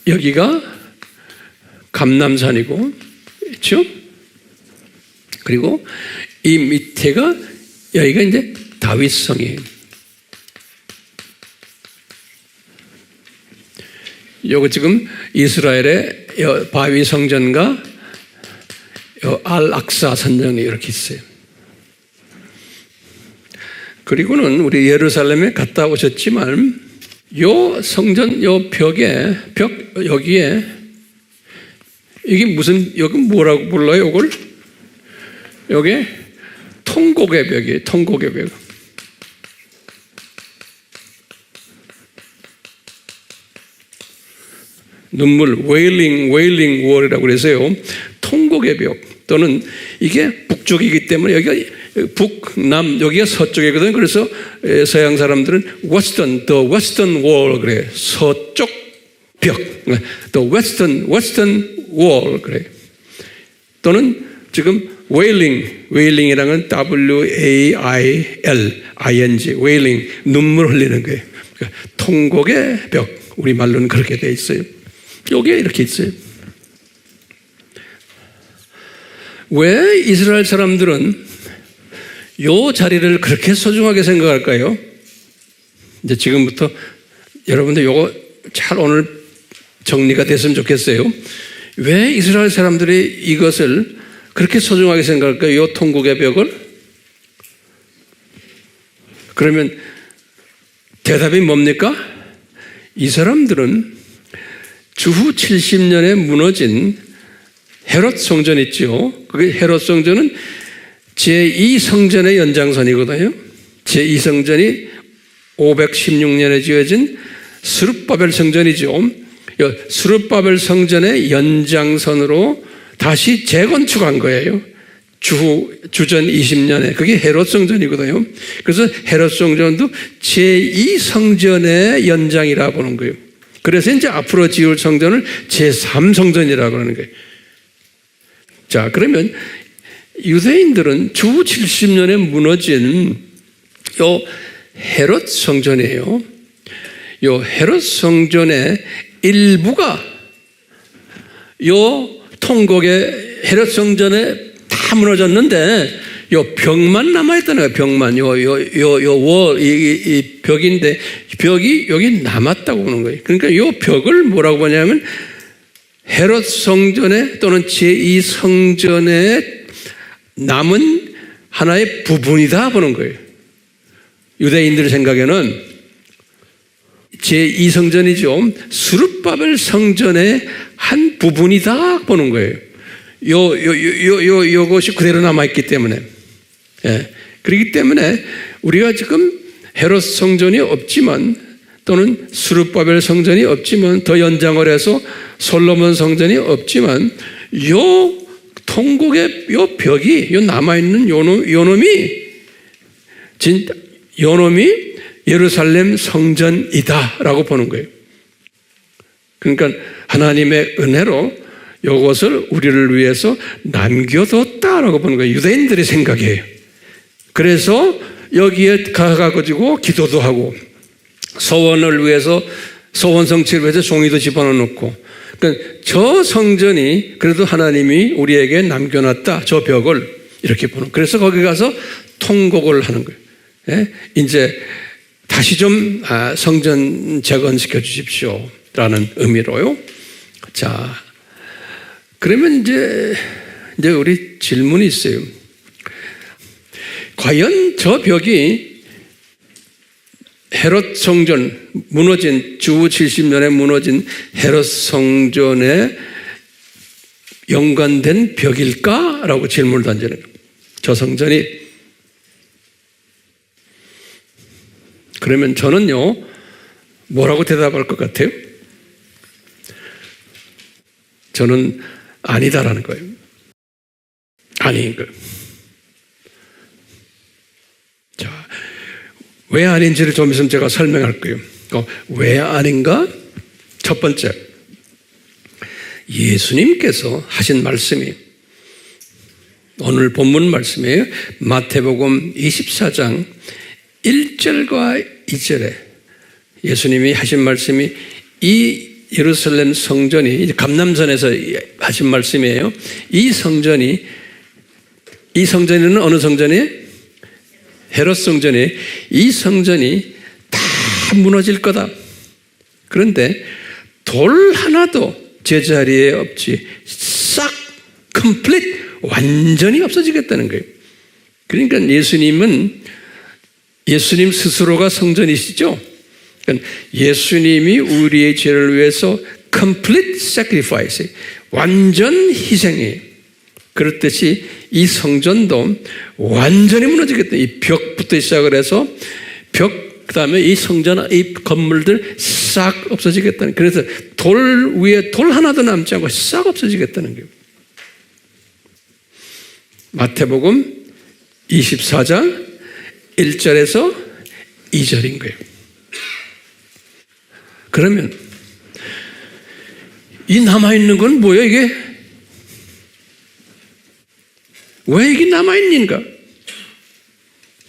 여기가 감람산이고 그렇죠? 그리고 이 밑에가 여기가 이제 다윗성이에요. 요거 지금 이스라엘의 바위 성전과 알-악사 성전이 이렇게 있어요. 그리고는 우리 예루살렘에 갔다 오셨지만 요 성전 요 벽 여기에 이게 여기 뭐라고 불러요? 이걸 여기 통곡의 벽이에요. 통곡의 벽. 눈물, wailing wall이라고 그래서요. 통곡의 벽 또는 이게 북쪽이기 때문에 여기가 북남 여기가 서쪽이거든요. 그래서 서양 사람들은 the western wall 그래요. 서쪽 벽, the western wall 그래요. 또는 지금 wailing이라는 W-A-I-L-I-N-G wailing 눈물 흘리는 거예요. 그러니까 통곡의 벽 우리 말로는 그렇게 돼 있어요. 여기에 이렇게 있어요. 왜 이스라엘 사람들은 이 자리를 그렇게 소중하게 생각할까요? 이제 지금부터 여러분들 이거 잘 오늘 정리가 됐으면 좋겠어요. 왜 이스라엘 사람들이 이것을 그렇게 소중하게 생각할까요? 이 통곡의 벽을? 그러면 대답이 뭡니까? 이 사람들은 주후 70년에 무너진 헤롯 성전 있죠. 그 헤롯 성전은 제2성전의 연장선이거든요. 제2성전이 516년에 지어진 스룹바벨 성전이죠. 스룹바벨 성전의 연장선으로 다시 재건축한 거예요. 주전 20년에. 그게 헤롯 성전이거든요. 그래서 헤롯 성전도 제2성전의 연장이라 보는 거예요. 그래서 이제 앞으로 지을 성전을 제3성전이라고 하는 거예요. 자, 그러면 유대인들은 주 70년에 무너진 요 헤롯 성전이에요. 요 헤롯 성전의 일부가 요 통곡의 헤롯 성전에 다 무너졌는데 요 벽만 남아있다는 거예요. 벽만. 이 벽인데 벽이 여기 남았다고 보는 거예요. 그러니까 요 벽을 뭐라고 보냐면 헤롯 성전에 또는 제2성전에 남은 하나의 부분이다 보는 거예요. 유대인들 생각에는 제2성전이죠. 스룹바벨 성전의 한 부분이다 보는 거예요. 요것이 그대로 남아있기 때문에. 예. 그렇기 때문에 우리가 지금 헤롯 성전이 없지만 또는 스룹바벨 성전이 없지만 더 연장을 해서 솔로몬 성전이 없지만 요 통곡의 요 벽이 요 남아있는 요놈이 예루살렘 성전이다라고 보는 거예요. 그러니까 하나님의 은혜로 이것을 우리를 위해서 남겨뒀다라고 보는 거예요. 유대인들의 생각이에요. 그래서 여기에 가가지고 기도도 하고 소원을 위해서 소원 성취를 위해서 종이도 집어넣고 그러니까 저 성전이 그래도 하나님이 우리에게 남겨놨다. 저 벽을 이렇게 보는. 그래서 거기 가서 통곡을 하는 거예요. 예? 이제 다시 좀 성전 재건시켜 주십시오. 라는 의미로요. 자, 그러면 이제 우리 질문이 있어요. 과연 저 벽이 헤롯 성전 무너진 주 70년에 무너진 헤롯 성전에 연관된 벽일까라고 질문을 던지는 거예요. 저 성전이. 그러면 저는요 뭐라고 대답할 것 같아요? 저는 아니다라는 거예요. 아닌 거예요. 자, 왜 아닌지를 좀 있으면 제가 설명할 거예요. 왜 아닌가? 첫 번째, 예수님께서 하신 말씀이 오늘 본문 말씀이에요. 마태복음 24장 1절과 2절에 예수님이 하신 말씀이 이 예루살렘 성전이 감람산에서 하신 말씀이에요. 이 성전에는 어느 성전이에요? 헤롯 성전이. 이 성전이 다 무너질 거다. 그런데 돌 하나도 제자리에 없이 싹 컴플릿 완전히 없어지겠다는 거예요. 그러니까 예수님 스스로가 성전이시죠. 그러니까 예수님이 우리의 죄를 위해서 complete sacrifice, 완전 희생이에요. 그렇듯이 이 성전도 완전히 무너지겠다. 이 벽부터 시작을 해서 그 다음에 이 성전, 이 건물들 싹 없어지겠다는. 그래서 돌 위에 돌 하나도 남지 않고 싹 없어지겠다는 거예요. 마태복음 24장 1절에서 2절인 거예요. 그러면 이 남아있는 건 뭐예요 이게? 왜 이게 남아있는가?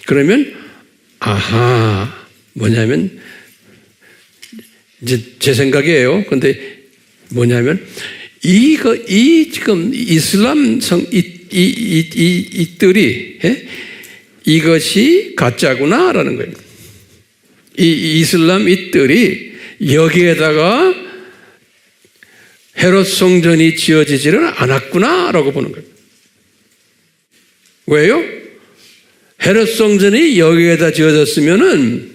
그러면 뭐냐면 이제 제 생각이에요. 근데 뭐냐면 지금 이슬람 이 뜰이 이것이 가짜구나라는 거예요. 이 이슬람 이 뜰이 여기에다가 헤롯 성전이 지어지지는 않았구나라고 보는 거예요. 왜요? 헤롯 성전이 여기에다 지어졌으면은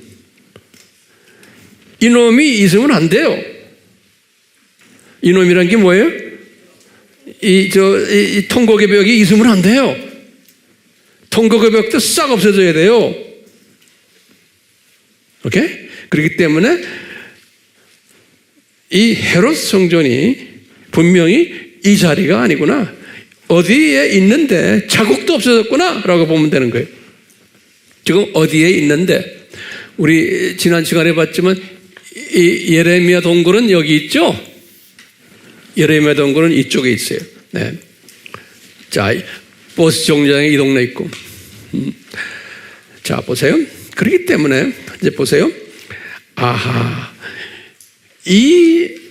이놈이 있으면 안 돼요. 이놈이란 게 뭐예요? 이 통곡의 벽이 있으면 안 돼요. 통곡의 벽도 싹 없어져야 돼요. 오케이? 그렇기 때문에 이 헤롯 성전이 분명히 이 자리가 아니구나. 어디에 있는데 자국도 없어졌구나 라고 보면 되는 거예요. 지금 어디에 있는데 우리 지난 시간에 봤지만 이 예레미야 동굴은 여기 있죠. 예레미야 동굴은 이쪽에 있어요. 네. 자, 보스 정류장에 이 동네 있고. 자, 보세요. 그렇기 때문에 이제 보세요.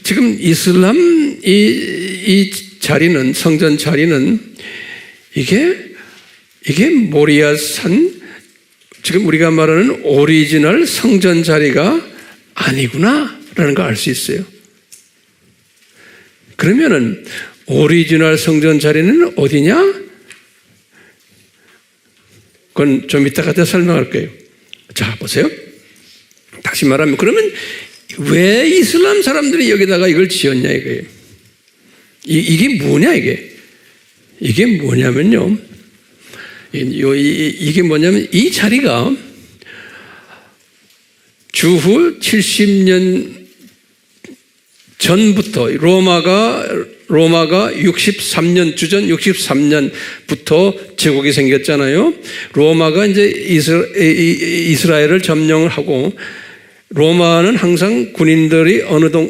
지금 이슬람 이 자리는, 성전 자리는 이게 모리아산, 지금 우리가 말하는 오리지널 성전 자리가 아니구나라는 걸 알 수 있어요. 그러면은 오리지널 성전 자리는 어디냐? 그건 좀 이따가 더 설명할 거예요. 자, 보세요. 다시 말하면 그러면 왜 이슬람 사람들이 여기다가 이걸 지었냐 이거예요. 이게 뭐냐 이게? 이게 뭐냐면요. 이게 뭐냐면 이 자리가 주후 70년 전부터 로마가 63년 주전 63년부터 제국이 생겼잖아요. 로마가 이제 이스라엘을 점령을 하고, 로마는 항상 군인들이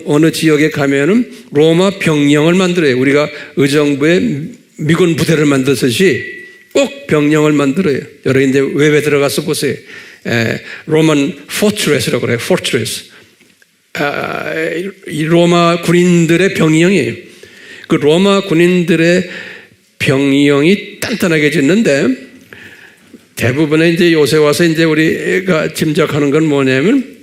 어느 지역에 가면은 로마 병영을 만들어요. 우리가 의정부에 미군 부대를 만들듯이 꼭 병영을 만들어요. 여러분 이제 웹에 들어가서 보세요. 로만 포트레스라고 그래요. 포트레스. 이 로마 군인들의 병영이에요. 그 로마 군인들의 병영이 단단하게 짓는데, 대부분의 이제 요새 와서 이제 우리가 짐작하는 건 뭐냐면,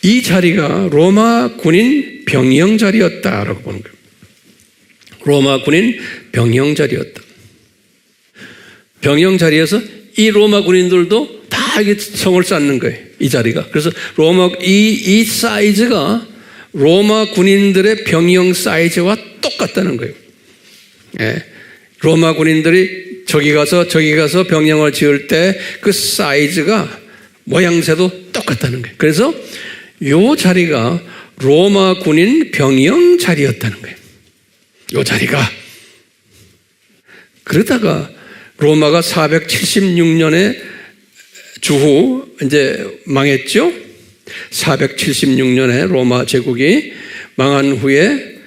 이 자리가 로마 군인 병영 자리였다라고 보는 거예요. 로마 군인 병영 자리였다. 병영 자리에서 이 로마 군인들도 다 이게 성을 쌓는 거예요. 이 자리가. 그래서 이 사이즈가 로마 군인들의 병영 사이즈와 똑같다는 거예요. 예. 로마 군인들이 저기 가서 병영을 지을 때 그 사이즈가 모양새도 똑같다는 거예요. 그래서 요 자리가 로마 군인 병영 자리였다는 거예요. 요 자리가. 그러다가 로마가 476년에 주후 이제 망했죠. 476년에 로마 제국이 망한 후에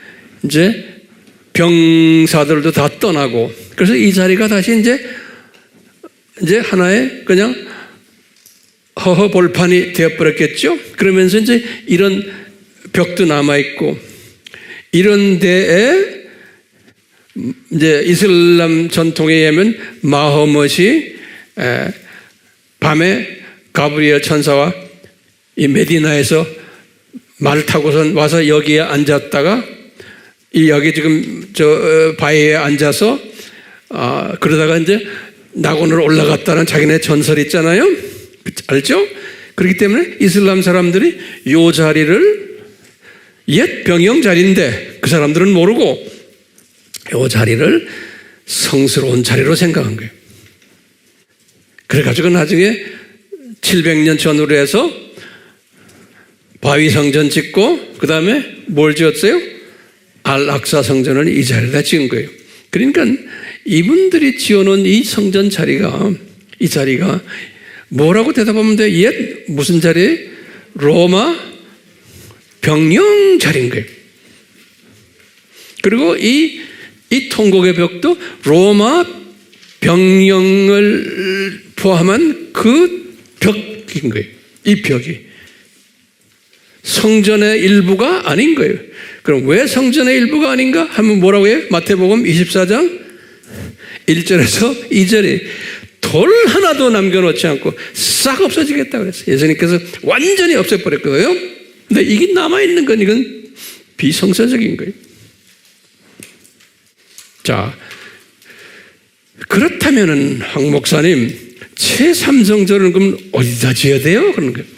이제 병사들도 다 떠나고, 그래서 이 자리가 다시 이제 하나의 그냥 허허벌판이 되어버렸겠죠. 그러면서 이제 이런 벽도 남아있고, 이런 데에 이제 이슬람 전통에 의하면 마호멧이 밤에 가브리엘 천사와 이 메디나에서 말을 타고선 와서 여기에 앉았다가 여기 지금 저 바위에 앉아서 그러다가 이제 낙원으로 올라갔다는 자기네 전설 있잖아요. 알죠? 그렇기 때문에 이슬람 사람들이 이 자리를 옛 병영 자리인데 그 사람들은 모르고 이 자리를 성스러운 자리로 생각한 거예요. 그래가지고 나중에 700년 전후로 해서 바위 성전 짓고 그 다음에 뭘 지었어요? 알-악사 성전을 이 자리에다 지은 거예요. 그러니까 이분들이 지어놓은 이 성전 자리가, 이 자리가 뭐라고 대답하면 돼? 옛 무슨 자리? 로마 병영 자리인 거예요. 그리고 이 통곡의 벽도 로마 병영을 포함한 그 벽인 거예요. 이 벽이. 성전의 일부가 아닌 거예요. 그럼 왜 성전의 일부가 아닌가? 하면 뭐라고 해요? 마태복음 24장 1절에서 2절에 돌 하나도 남겨놓지 않고 싹 없어지겠다 그랬어요. 예수님께서 완전히 없애버릴 거예요. 근데 이게 남아있는 건 이건 비성서적인 거예요. 자, 그렇다면은 황 목사님 제3성전을 그럼 어디다 지어야 돼요? 그러는 거예요.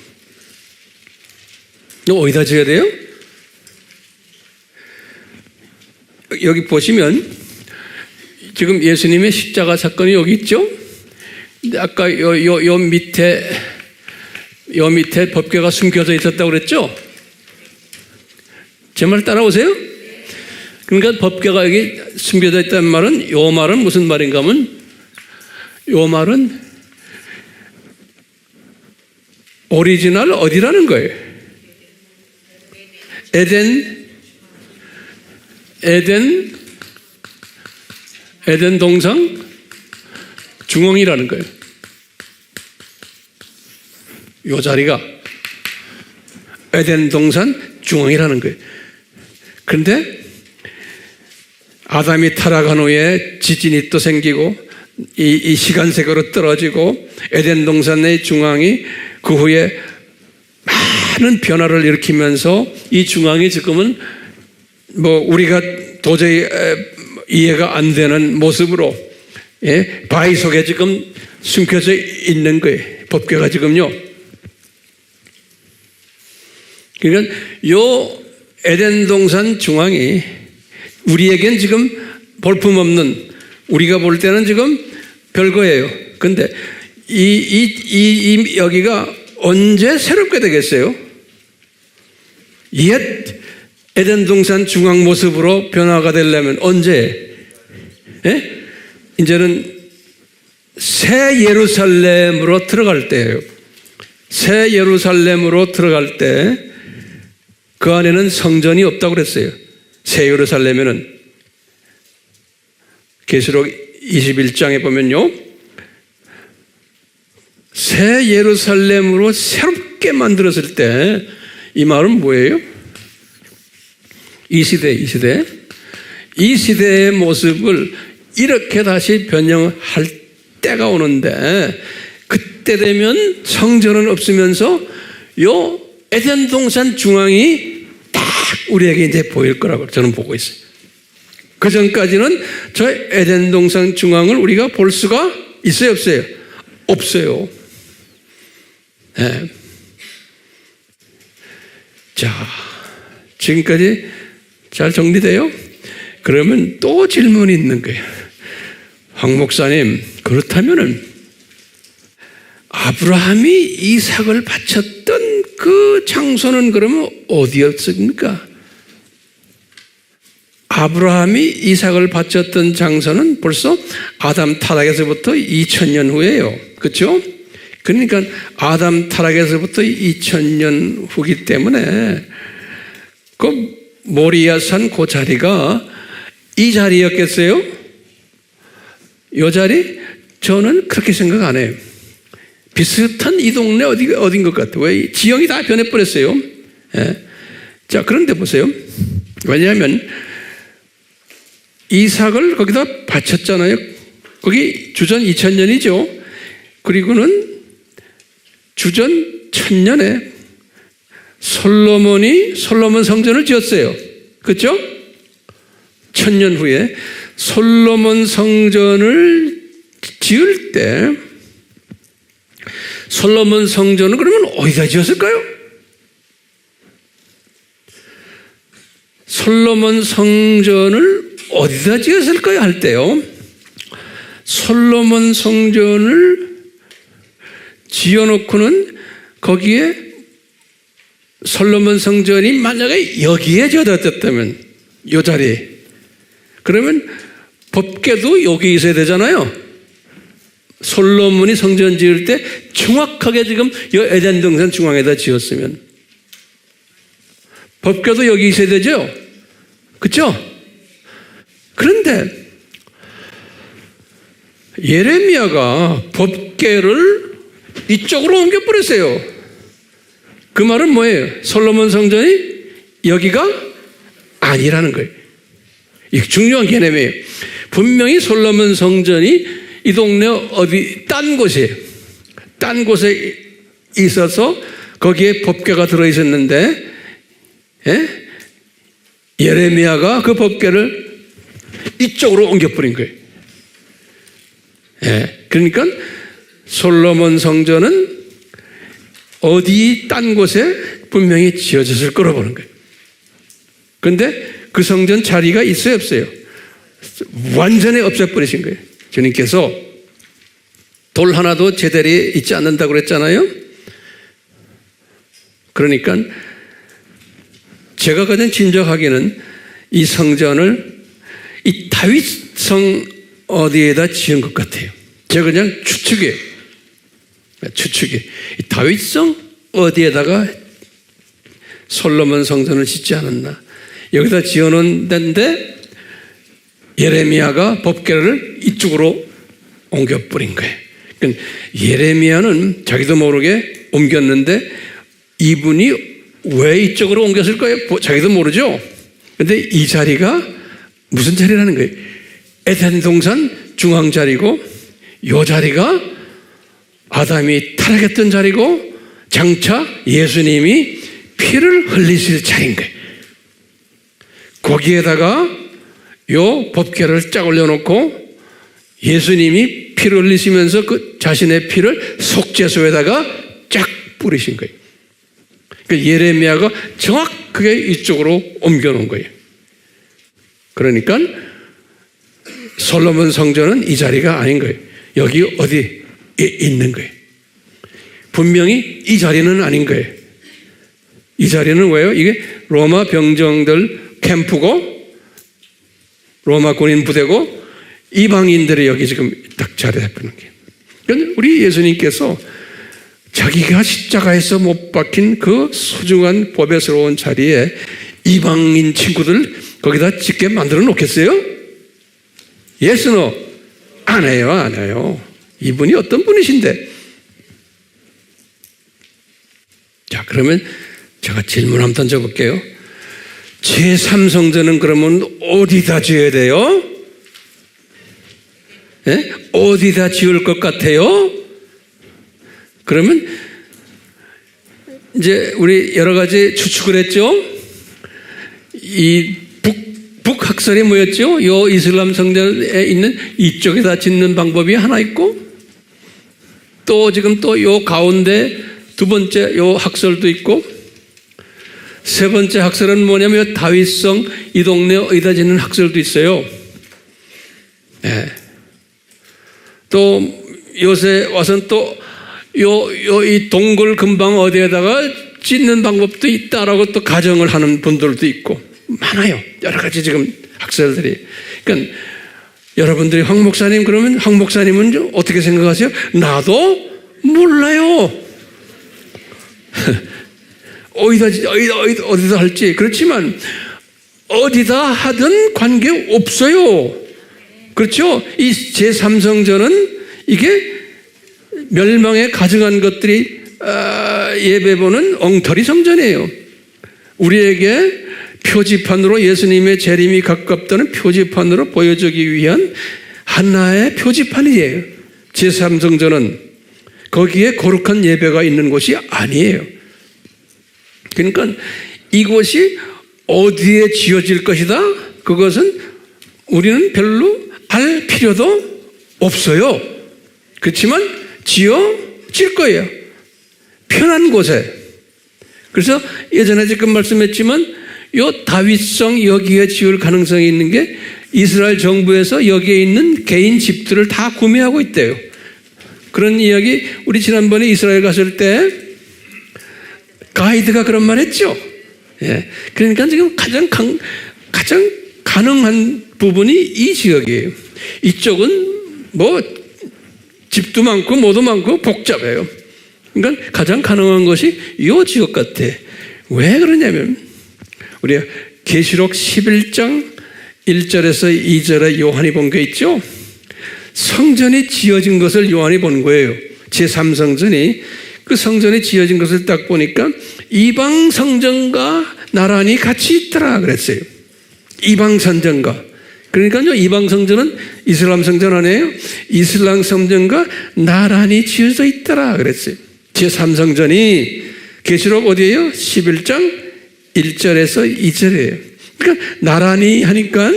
어디다 지어야 돼요? 여기 보시면 지금 예수님의 십자가 사건이 여기 있죠? 근데 아까 요 밑에 법궤가 숨겨져 있었다고 그랬죠? 제 말 따라오세요? 그러니까 법궤가 여기 숨겨져 있다는 말은, 요 말은 무슨 말인가 하면, 요 말은 오리지널 어디라는 거예요? 에덴 동상 중앙이라는 거예요. 요 자리가 에덴 동산 중앙이라는 거예요. 그런데 아담이 타락한 후에 지진이 또 생기고 이 시간색으로 떨어지고 에덴 동산의 중앙이 그 후에 많은 변화를 일으키면서 이 중앙이 지금은 뭐 우리가 도저히 이해가 안 되는 모습으로 바위 속에 지금 숨겨져 있는 거예요. 법궤가 지금요. 그러니까 요 에덴 동산 중앙이 우리에겐 지금 볼품없는, 우리가 볼 때는 지금 별거예요. 근데 여기가 언제 새롭게 되겠어요? 옛 에덴 동산 중앙 모습으로 변화가 되려면 언제? 예? 이제는 새 예루살렘으로 들어갈 때예요. 새 예루살렘으로 들어갈 때 그 안에는 성전이 없다고 그랬어요. 새 예루살렘에는 계시록 21장에 보면요, 새 예루살렘으로 새롭게 만들었을 때 이 말은 뭐예요? 이 시대의 모습을 이렇게 다시 변형할 때가 오는데, 그때 되면 성전은 없으면서 요 에덴 동산 중앙이 딱 우리에게 이제 보일 거라고 저는 보고 있어요. 그 전까지는 저 에덴 동산 중앙을 우리가 볼 수가 있어요, 없어요? 없어요. 네. 자, 지금까지 잘 정리돼요? 그러면 또 질문이 있는 거예요. 황 목사님, 그렇다면은 아브라함이 이삭을 바쳤던 그 장소는 그러면 어디였습니까? 아브라함이 이삭을 바쳤던 장소는 벌써 아담 타락에서부터 2000년 후예요. 그렇죠? 그러니까 아담 타락에서부터 2000년 후기 때문에 그 모리아산 그 자리가 이 자리였겠어요? 이 자리? 저는 그렇게 생각 안 해요. 비슷한 이 동네 어딘 것 같아요. 왜? 지형이 다 변해버렸어요. 예. 자, 그런데 보세요. 왜냐하면 이삭을 거기다 바쳤잖아요. 거기 주전 2000년이죠. 그리고는 주전 1000년에 솔로몬 성전을 지었어요. 그렇죠? 1000년 후에 솔로몬 성전을 지을 때 솔로몬 성전은 그러면 어디다 지었을까요? 솔로몬 성전을 어디다 지었을까요? 할 때요, 솔로몬 성전을 지어놓고는 거기에 솔로몬 성전이 만약에 여기에 지어졌다면, 이 자리에, 그러면 법궤도 여기 있어야 되잖아요. 솔로몬이 성전 지을 때 정확하게 지금 이 에덴 동산 중앙에다 지었으면 법궤도 여기 있어야 되죠. 그렇죠? 그런데 예레미야가 법궤를 이쪽으로 옮겨버렸어요. 그 말은 뭐예요? 솔로몬 성전이 여기가 아니라는 거예요. 이게 중요한 개념이에요. 분명히 솔로몬 성전이 이 동네 어디 딴 곳이에요. 딴 곳에 있어서 거기에 법궤가 들어있었는데, 예? 예레미야가 그 법궤를 이쪽으로 옮겨버린 거예요. 예. 그러니까 솔로몬 성전은 어디 딴 곳에 분명히 지어졌을 거라고 보는 거예요. 그런데 그 성전 자리가 있어요, 없어요? 완전히 없애버리신 거예요. 주님께서 돌 하나도 제대로 있지 않는다고 그랬잖아요. 그러니까 제가 가장 짐작하기는 이 성전을 이 다윗성 어디에다 지은 것 같아요. 제가 그냥 추측이에요. 이 다윗성 어디에다가 솔로몬 성전을 짓지 않았나. 여기다 지어놓은 데인데 예레미야가 법궤를 이쪽으로 옮겨버린 거예요. 그러니까 예레미야는 자기도 모르게 옮겼는데 이분이 왜 이쪽으로 옮겼을까요? 자기도 모르죠. 그런데 이 자리가 무슨 자리라는 거예요? 에덴 동산 중앙 자리고, 이 자리가 아담이 타락했던 자리고, 장차 예수님이 피를 흘리실 자리인 거예요. 거기에다가 요 법궤를 쫙 올려놓고 예수님이 피를 흘리시면서 그 자신의 피를 속죄소에다가 쫙 뿌리신 거예요. 그러니까 예레미야가 정확하게 이쪽으로 옮겨놓은 거예요. 그러니까 솔로몬 성전은 이 자리가 아닌 거예요. 여기 어디 있는 거예요. 분명히 이 자리는 아닌 거예요. 이 자리는 왜요? 이게 로마 병정들 캠프고 로마 군인 부대고 이방인들이 여기 지금 딱 자리 잡히는 거예요. 그러니까 우리 예수님께서 자기가 십자가에서 못 박힌 그 소중한 보배스러운 자리에 이방인 친구들 거기다 짓게 만들어 놓겠어요? Yes, no? 안 해요, 안 해요. 이분이 어떤 분이신데? 자, 그러면 제가 질문 한번 던져볼게요. 제3성전은 그러면 어디다 지어야 돼요? 네? 어디다 지을 것 같아요? 그러면 이제 우리 여러 가지 추측을 했죠. 이 북학설이 뭐였죠? 요 이슬람 성전에 있는 이쪽에다 짓는 방법이 하나 있고 또 지금 또 요 가운데 두 번째 요 학설도 있고 세 번째 학설은 뭐냐면 다윗성 이 동네 어디다 짓는 학설도 있어요. 네. 또 요새 와서는 또 이 동굴 근방 어디에다가 짓는 방법도 있다라고 또 가정을 하는 분들도 있고 많아요. 여러 가지 지금 학설들이. 그러니까 여러분들이 황 목사님 그러면 황 목사님은 어떻게 생각하세요? 나도 몰라요. 어디다 할지. 그렇지만 어디다 하든 관계 없어요. 그렇죠? 이 제3성전은 이게 멸망에 가증한 것들이 예배보는 엉터리 성전이에요. 우리에게 표지판으로 예수님의 재림이 가깝다는 표지판으로 보여주기 위한 하나의 표지판이에요. 제3성전은 거기에 거룩한 예배가 있는 곳이 아니에요. 그러니까 이곳이 어디에 지어질 것이다? 그것은 우리는 별로 알 필요도 없어요. 그렇지만 지어질 거예요. 편한 곳에. 그래서 예전에 지금 말씀했지만 요 다윗성 여기에 지을 가능성이 있는 게 이스라엘 정부에서 여기에 있는 개인 집들을 다 구매하고 있대요. 그런 이야기 우리 지난번에 이스라엘 갔을 때 가이드가 그런 말 했죠. 예. 그러니까 지금 가장 가능한 부분이 이 지역이에요. 이쪽은 뭐 집도 많고 뭐도 많고 복잡해요. 그러니까 가장 가능한 것이 이 지역 같아. 왜 그러냐면 우리 계시록 11장 1절에서 2절에 요한이 본 게 있죠. 성전이 지어진 것을 요한이 본 거예요. 제3성전이 그 성전이 지어진 것을 딱 보니까 이방 성전과 나란히 같이 있더라 그랬어요. 이방 성전과. 그러니까요, 이방 성전은 이슬람 성전 아니에요? 이슬람 성전과 나란히 지어져 있더라 그랬어요. 제3성전이 계시록 어디예요? 11장 1절에서 2절이에요. 그러니까 나란히 하니까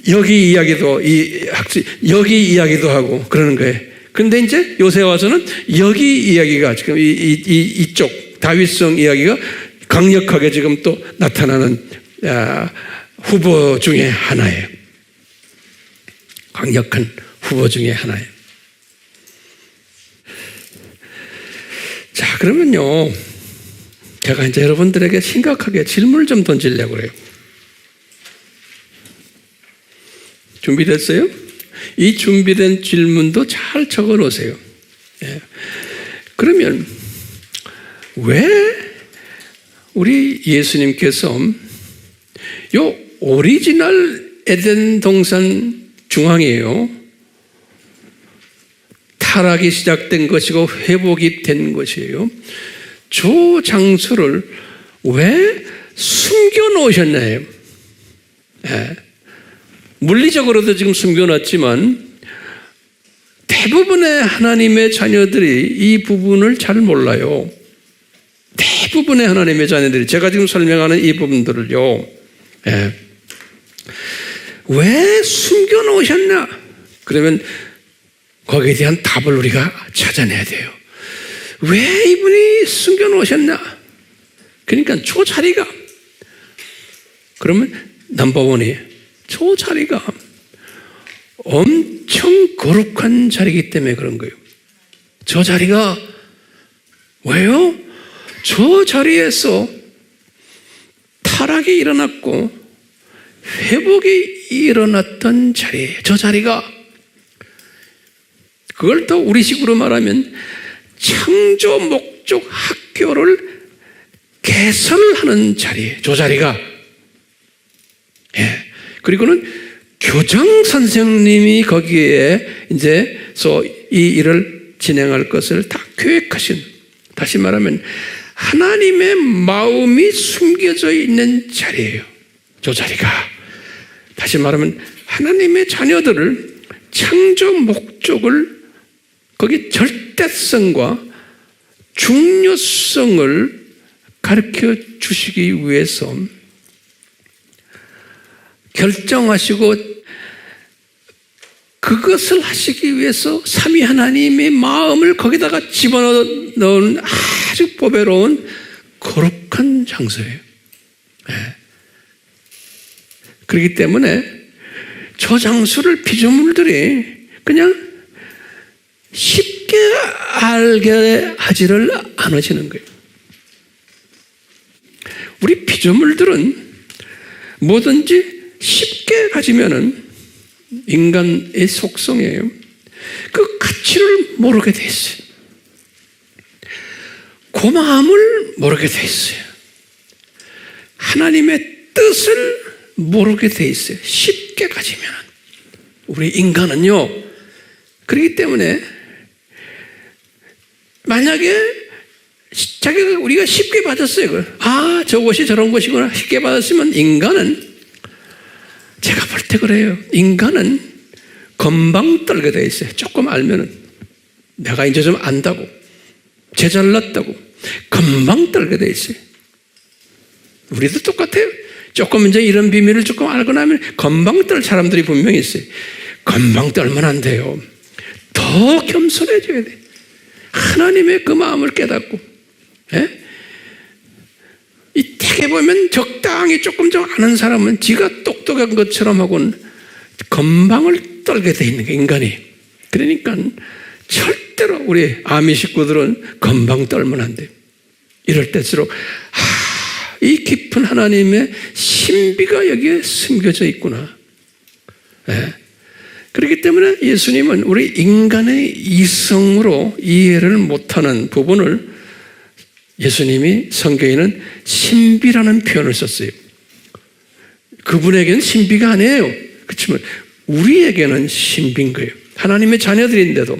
여기 이야기도 여기 이야기도 하고 그러는 거예요. 근데 이제 요새 와서는 여기 이야기가 지금 이쪽 다윗성 이야기가 강력하게 지금 또 나타나는 후보 중에 하나예요. 강력한 후보 중에 하나예요. 자, 그러면요. 제가 이제 여러분들에게 심각하게 질문을 좀 던지려고 그래요. 준비됐어요? 이 준비된 질문도 잘 적어 놓으세요. 예. 그러면 왜 우리 예수님께서 요 오리지널 에덴 동산 중앙이에요. 타락이 시작된 것이고 회복이 된 것이에요. 저 장소를 왜 숨겨 놓으셨나요? 예. 물리적으로도 지금 숨겨놨지만 대부분의 하나님의 자녀들이 이 부분을 잘 몰라요. 대부분의 하나님의 자녀들이 제가 지금 설명하는 이 부분들을요. 예. 왜 숨겨놓으셨나? 그러면 거기에 대한 답을 우리가 찾아내야 돼요. 왜 이분이 숨겨놓으셨나? 그러니까 저 자리가 그러면 넘버원이에요. 저 자리가 엄청 거룩한 자리이기 때문에 그런 거예요. 저 자리가 왜요? 저 자리에서 타락이 일어났고 회복이 일어났던 자리예요. 저 자리가. 그걸 더 우리식으로 말하면 창조 목적 학교를 개설하는 자리예요. 저 자리가. 예. 그리고는 교장 선생님이 거기에 이제서 이 일을 진행할 것을 다 계획하신, 다시 말하면 하나님의 마음이 숨겨져 있는 자리예요. 저 자리가. 다시 말하면 하나님의 자녀들을 창조 목적을 거기 절대성과 중요성을 가르쳐 주시기 위해서 결정하시고 그것을 하시기 위해서 삼위 하나님의 마음을 거기다가 집어넣은 아주 보배로운 거룩한 장소예요. 네. 그렇기 때문에 저 장소를 피조물들이 그냥 쉽게 알게 하지를 않으시는 거예요. 우리 피조물들은 뭐든지 쉽게 가지면은 인간의 속성이에요. 그 가치를 모르게 돼 있어요. 그 마음을 모르게 돼 있어요. 하나님의 뜻을 모르게 돼 있어요. 쉽게 가지면. 우리 인간은요. 그렇기 때문에 만약에 자기가 우리가 쉽게 받았어요. 아, 저것이 저런 것이구나. 쉽게 받았으면 인간은 제가 볼 때 그래요. 인간은 금방 떨게 돼 있어요. 조금 알면은 내가 이제 좀 안다고, 제 잘났다고 금방 떨게 돼 있어요. 우리도 똑같아요. 조금 이제 이런 비밀을 조금 알고 나면 금방 떨 사람들이 분명히 있어요. 금방 떨면 안 돼요. 더 겸손해져야 돼. 하나님의 그 마음을 깨닫고, 예? 이 되게 보면 적당히 조금 좀 아는 사람은 지가 똑똑한 것처럼 하고는 금방을 떨게 돼 있는 게 인간이. 그러니까 절대로 우리 아미 식구들은 금방 떨면 안 돼요. 이럴 때일수록 이 깊은 하나님의 신비가 여기에 숨겨져 있구나. 예. 그렇기 때문에 예수님은 우리 인간의 이성으로 이해를 못하는 부분을 예수님이 성경에는 신비라는 표현을 썼어요. 그분에게는 신비가 아니에요. 그렇지만 우리에게는 신비인 거예요. 하나님의 자녀들인데도.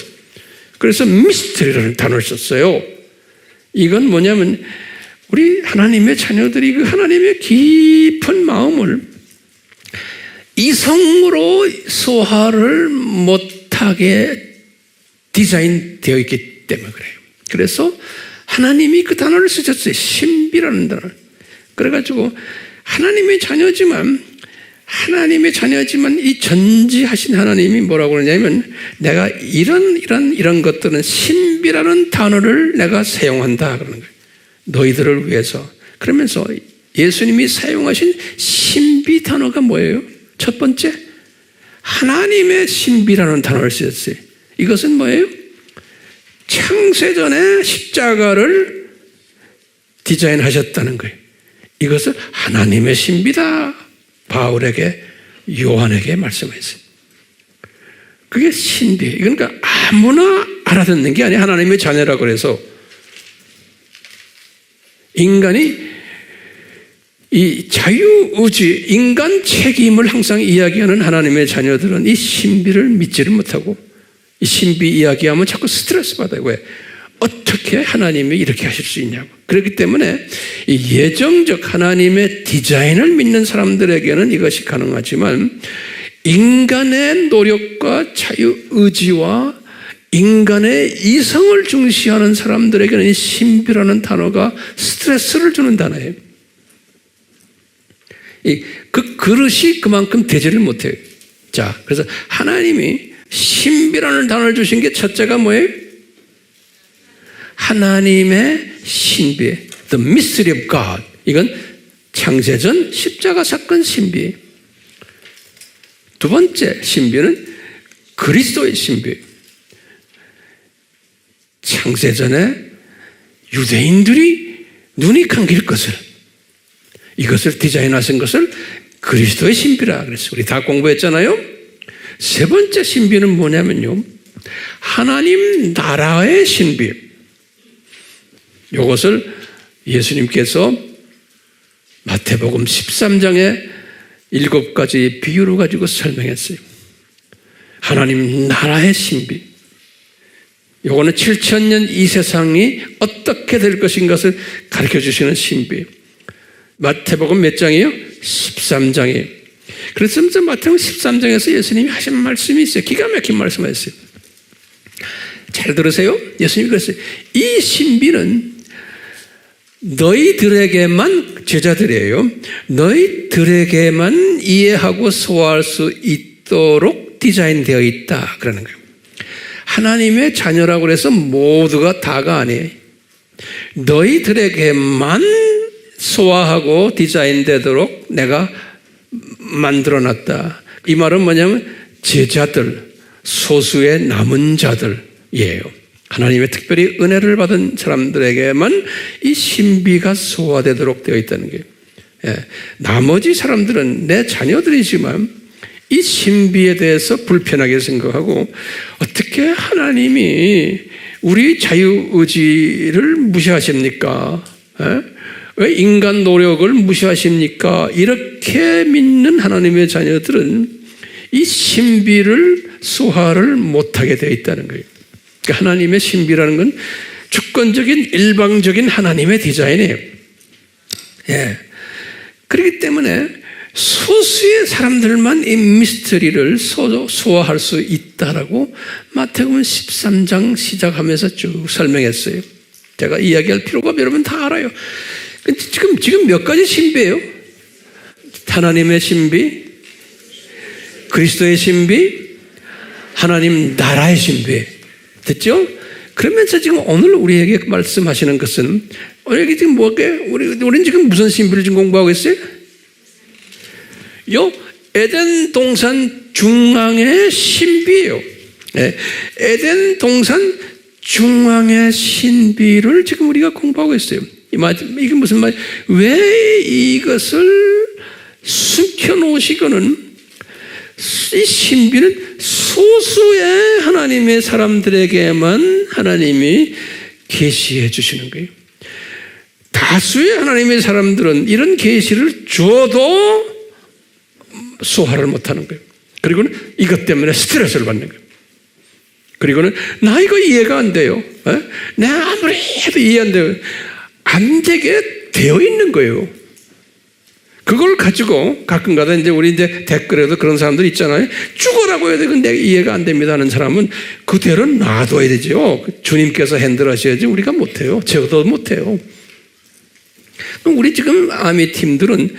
그래서 미스터리라는 단어를 썼어요. 이건 뭐냐면 우리 하나님의 자녀들이 그 하나님의 깊은 마음을 이성으로 소화를 못하게 디자인되어 있기 때문에 그래요. 그래서 하나님이 그 단어를 쓰셨어요. 신비라는 단어. 그래가지고 하나님의 자녀지만 이 전지하신 하나님이 뭐라고 그러냐면 내가 이런 것들은 신비라는 단어를 내가 사용한다 그러는 거예요. 너희들을 위해서. 그러면서 예수님이 사용하신 신비 단어가 뭐예요? 첫 번째, 하나님의 신비라는 단어를 쓰셨어요. 이것은 뭐예요? 창세전에 십자가를 디자인하셨다는 거예요. 이것은 하나님의 신비다. 바울에게, 요한에게 말씀하셨어요. 그게 신비예요. 그러니까 아무나 알아듣는 게 아니에요. 하나님의 자녀라고 그래서 인간이 이 자유의지, 인간 책임을 항상 이야기하는 하나님의 자녀들은 이 신비를 믿지를 못하고 이 신비 이야기하면 자꾸 스트레스 받아요. 왜? 어떻게 하나님이 이렇게 하실 수 있냐고. 그렇기 때문에 이 예정적 하나님의 디자인을 믿는 사람들에게는 이것이 가능하지만 인간의 노력과 자유의지와 인간의 이성을 중시하는 사람들에게는 이 신비라는 단어가 스트레스를 주는 단어예요. 그 그릇이 그만큼 되지를 못해요. 자, 그래서 하나님이 신비라는 단어를 주신 게 첫째가 뭐예요? 하나님의 신비, the mystery of God. 이건 창세전 십자가 사건 신비. 두 번째 신비는 그리스도의 신비. 창세전에 유대인들이 눈이 감길 것을, 이것을 디자인하신 것을 그리스도의 신비라 그랬어요. 우리 다 공부했잖아요. 세 번째 신비는 뭐냐면요, 하나님 나라의 신비. 이것을 예수님께서 마태복음 13장에 7가지 비유를 가지고 설명했어요. 하나님 나라의 신비. 이거는 7000년 이 세상이 어떻게 될 것인 것을 가르쳐 주시는 신비. 마태복음 몇 장이에요? 13장이에요. 그래서 마태복음 13장에서 예수님이 하신 말씀이 있어요. 기가 막힌 말씀을 했어요. 잘 들으세요. 예수님이 그랬어요. 이 신비는 너희들에게만, 제자들이에요, 너희들에게만 이해하고 소화할 수 있도록 디자인되어 있다 그러는 거예요. 하나님의 자녀라고 해서 모두가 다가 아니에요. 너희들에게만 소화하고 디자인되도록 내가 만들어놨다. 이 말은 뭐냐면 제자들, 소수의 남은 자들이에요. 하나님의 특별히 은혜를 받은 사람들에게만 이 신비가 소화되도록 되어 있다는 거예요. 나머지 사람들은 내 자녀들이지만 이 신비에 대해서 불편하게 생각하고, 어떻게 하나님이 우리 자유의지를 무시하십니까? 왜 인간 노력을 무시하십니까? 이렇게 믿는 하나님의 자녀들은 이 신비를 소화를 못하게 되어 있다는 거예요. 그러니까 하나님의 신비라는 건 주권적인 일방적인 하나님의 디자인이에요. 그렇기 때문에 소수의 사람들만 이 미스터리를 소화할 수 있다라고 마태복음 13장 시작하면서 쭉 설명했어요. 제가 이야기할 필요가 없어요. 여러분 다 알아요. 지금 몇 가지 신비예요? 하나님의 신비, 그리스도의 신비, 하나님 나라의 신비. 됐죠? 그러면서 지금 오늘 우리에게 말씀하시는 것은, 우리 지금 우리는 지금 무슨 신비를 지금 공부하고 있어요? 에덴 동산 중앙의 신비예요. 에덴 동산 중앙의 신비를 지금 우리가 공부하고 있어요. 이게 무슨 말? 왜 이것을 숨겨놓으시고는, 이 신비는 소수의 하나님의 사람들에게만 하나님이 계시해 주시는 거예요. 다수의 하나님의 사람들은 이런 계시를 줘도 소화를 못하는 거예요. 그리고는 이것 때문에 스트레스를 받는 거예요. 그리고는 나 이거 이해가 안 돼요. 내가 아무리 해도 이해 안 돼요. 안 되게 되어 있는 거예요. 그걸 가지고 가끔가다 우리 댓글에도 그런 사람들 있잖아요. 죽어라고 해도 내가 이해가 안 됩니다 하는 사람은 그대로 놔둬야 되죠. 주님께서 핸들하셔야지 우리가 못해요. 저도 못해요. 우리 지금 아미 팀들은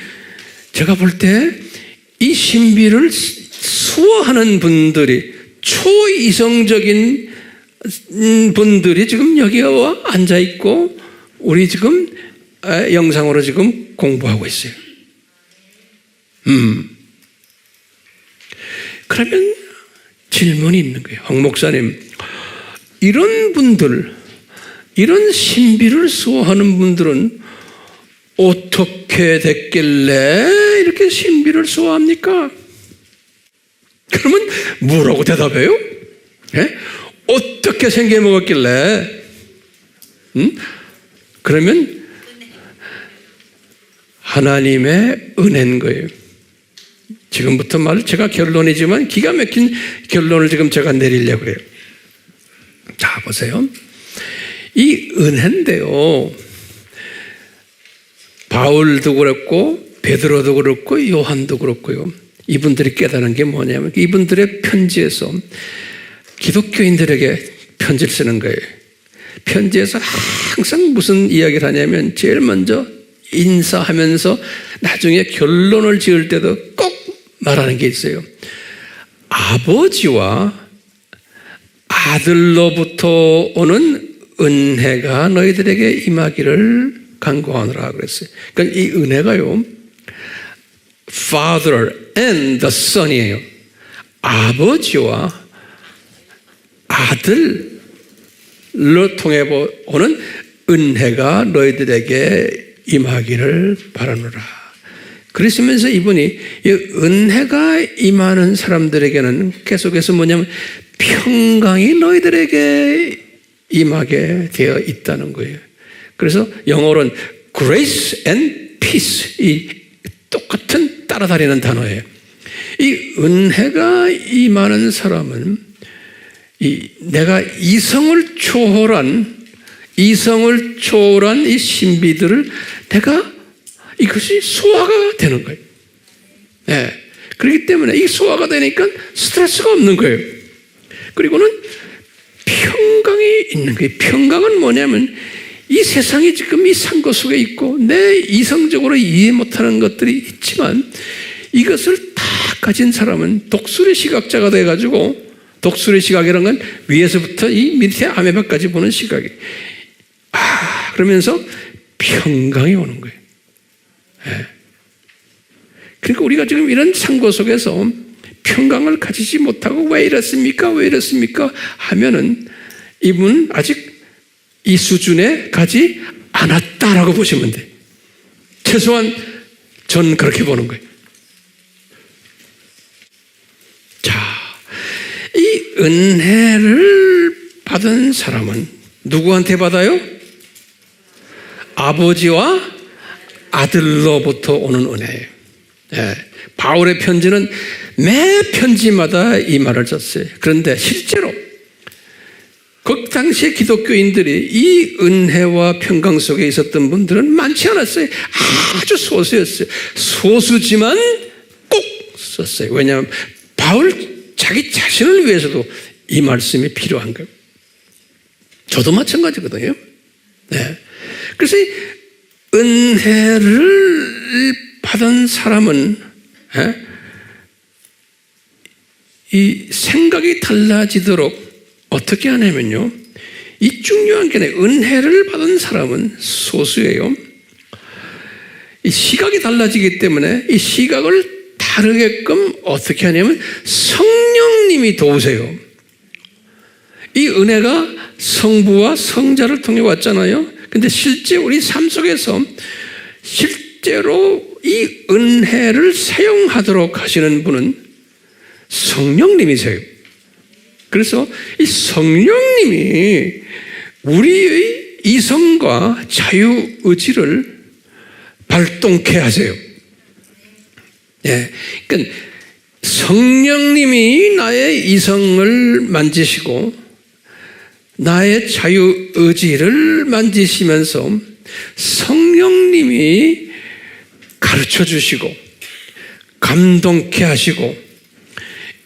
제가 볼 때 이 신비를 수호하는 분들이, 초이성적인 분들이 지금 여기 와 앉아 있고 우리 지금 영상으로 지금 공부하고 있어요. 그러면 질문이 있는 거예요. 황 목사님, 이런 분들, 이런 신비를 수호하는 분들은 어떻게 됐길래 이렇게 신비를 수호합니까? 그러면 뭐라고 대답해요? 어떻게 생겨 먹었길래? 그러면 하나님의 은혜인 거예요. 지금부터 제가 결론이지만 기가 막힌 결론을 지금 제가 내리려고 그래요. 자, 보세요. 이 은혜인데요, 바울도 그렇고 베드로도 그렇고 요한도 그렇고요, 이분들이 깨달은 게 뭐냐면 이분들의 편지에서 기독교인들에게 편지를 쓰는 거예요. 편지에서 항상 무슨 이야기를 하냐면 제일 먼저 인사하면서 나중에 결론을 지을 때도 꼭 말하는 게 있어요. 아버지와 아들로부터 오는 은혜가 너희들에게 임하기를 간구하노라 그랬어요. 그러니까 이 은혜가요, Father and the Son이에요. 아버지와 아들로 통해 오는 은혜가 너희들에게 임하기를 바라노라. 그러시면서 이분이 이 은혜가 임하는 사람들에게는 계속해서 뭐냐면 평강이 너희들에게 임하게 되어 있다는 거예요. 그래서 영어로는 grace and peace, 이 똑같은 따라다니는 단어예요. 이 은혜가 임하는 사람은 내가 이성을 초월한 이 신비들을 내가 이것이 소화가 되는 거예요. 네. 그렇기 때문에 이 소화가 되니까 스트레스가 없는 거예요. 그리고는 평강이 있는 거예요. 평강은 뭐냐면 이 세상이 지금 이 산거 속에 있고 내 이성적으로 이해 못하는 것들이 있지만 이것을 다 가진 사람은 독수리 시각자가 돼가지고, 독수리 시각이라는 건 위에서부터 이 밑에 아메바까지 보는 시각이, 그러면서 평강이 오는 거예요. 네. 그러니까 우리가 지금 이런 상고 속에서 평강을 가지지 못하고 왜 이렇습니까? 왜 이렇습니까? 하면은 이분은 아직 이 수준에 가지 않았다라고 보시면 돼요. 최소한 전 그렇게 보는 거예요. 자, 이 은혜를 받은 사람은 누구한테 받아요? 아버지와 아들로부터 오는 은혜예요. 네. 바울의 편지는 매 편지마다 이 말을 썼어요. 그런데 실제로 그 당시에 기독교인들이 이 은혜와 평강 속에 있었던 분들은 많지 않았어요. 아주 소수였어요. 소수지만 꼭 썼어요. 왜냐하면 바울 자기 자신을 위해서도 이 말씀이 필요한 거예요. 저도 마찬가지거든요. 네. 그래서 이 은혜를 받은 사람은 이 생각이 달라지도록 어떻게 하냐면요, 이 중요한 게 은혜를 받은 사람은 소수예요. 이 시각이 달라지기 때문에 이 시각을 다르게끔 어떻게 하냐면 성령님이 도우세요. 이 은혜가 성부와 성자를 통해 왔잖아요. 근데 실제 우리 삶 속에서 실제로 이 은혜를 사용하도록 하시는 분은 성령님이세요. 그래서 이 성령님이 우리의 이성과 자유의지를 발동케 하세요. 예. 그러니까 성령님이 나의 이성을 만지시고 나의 자유의지를 만지시면서 성령님이 가르쳐 주시고 감동케 하시고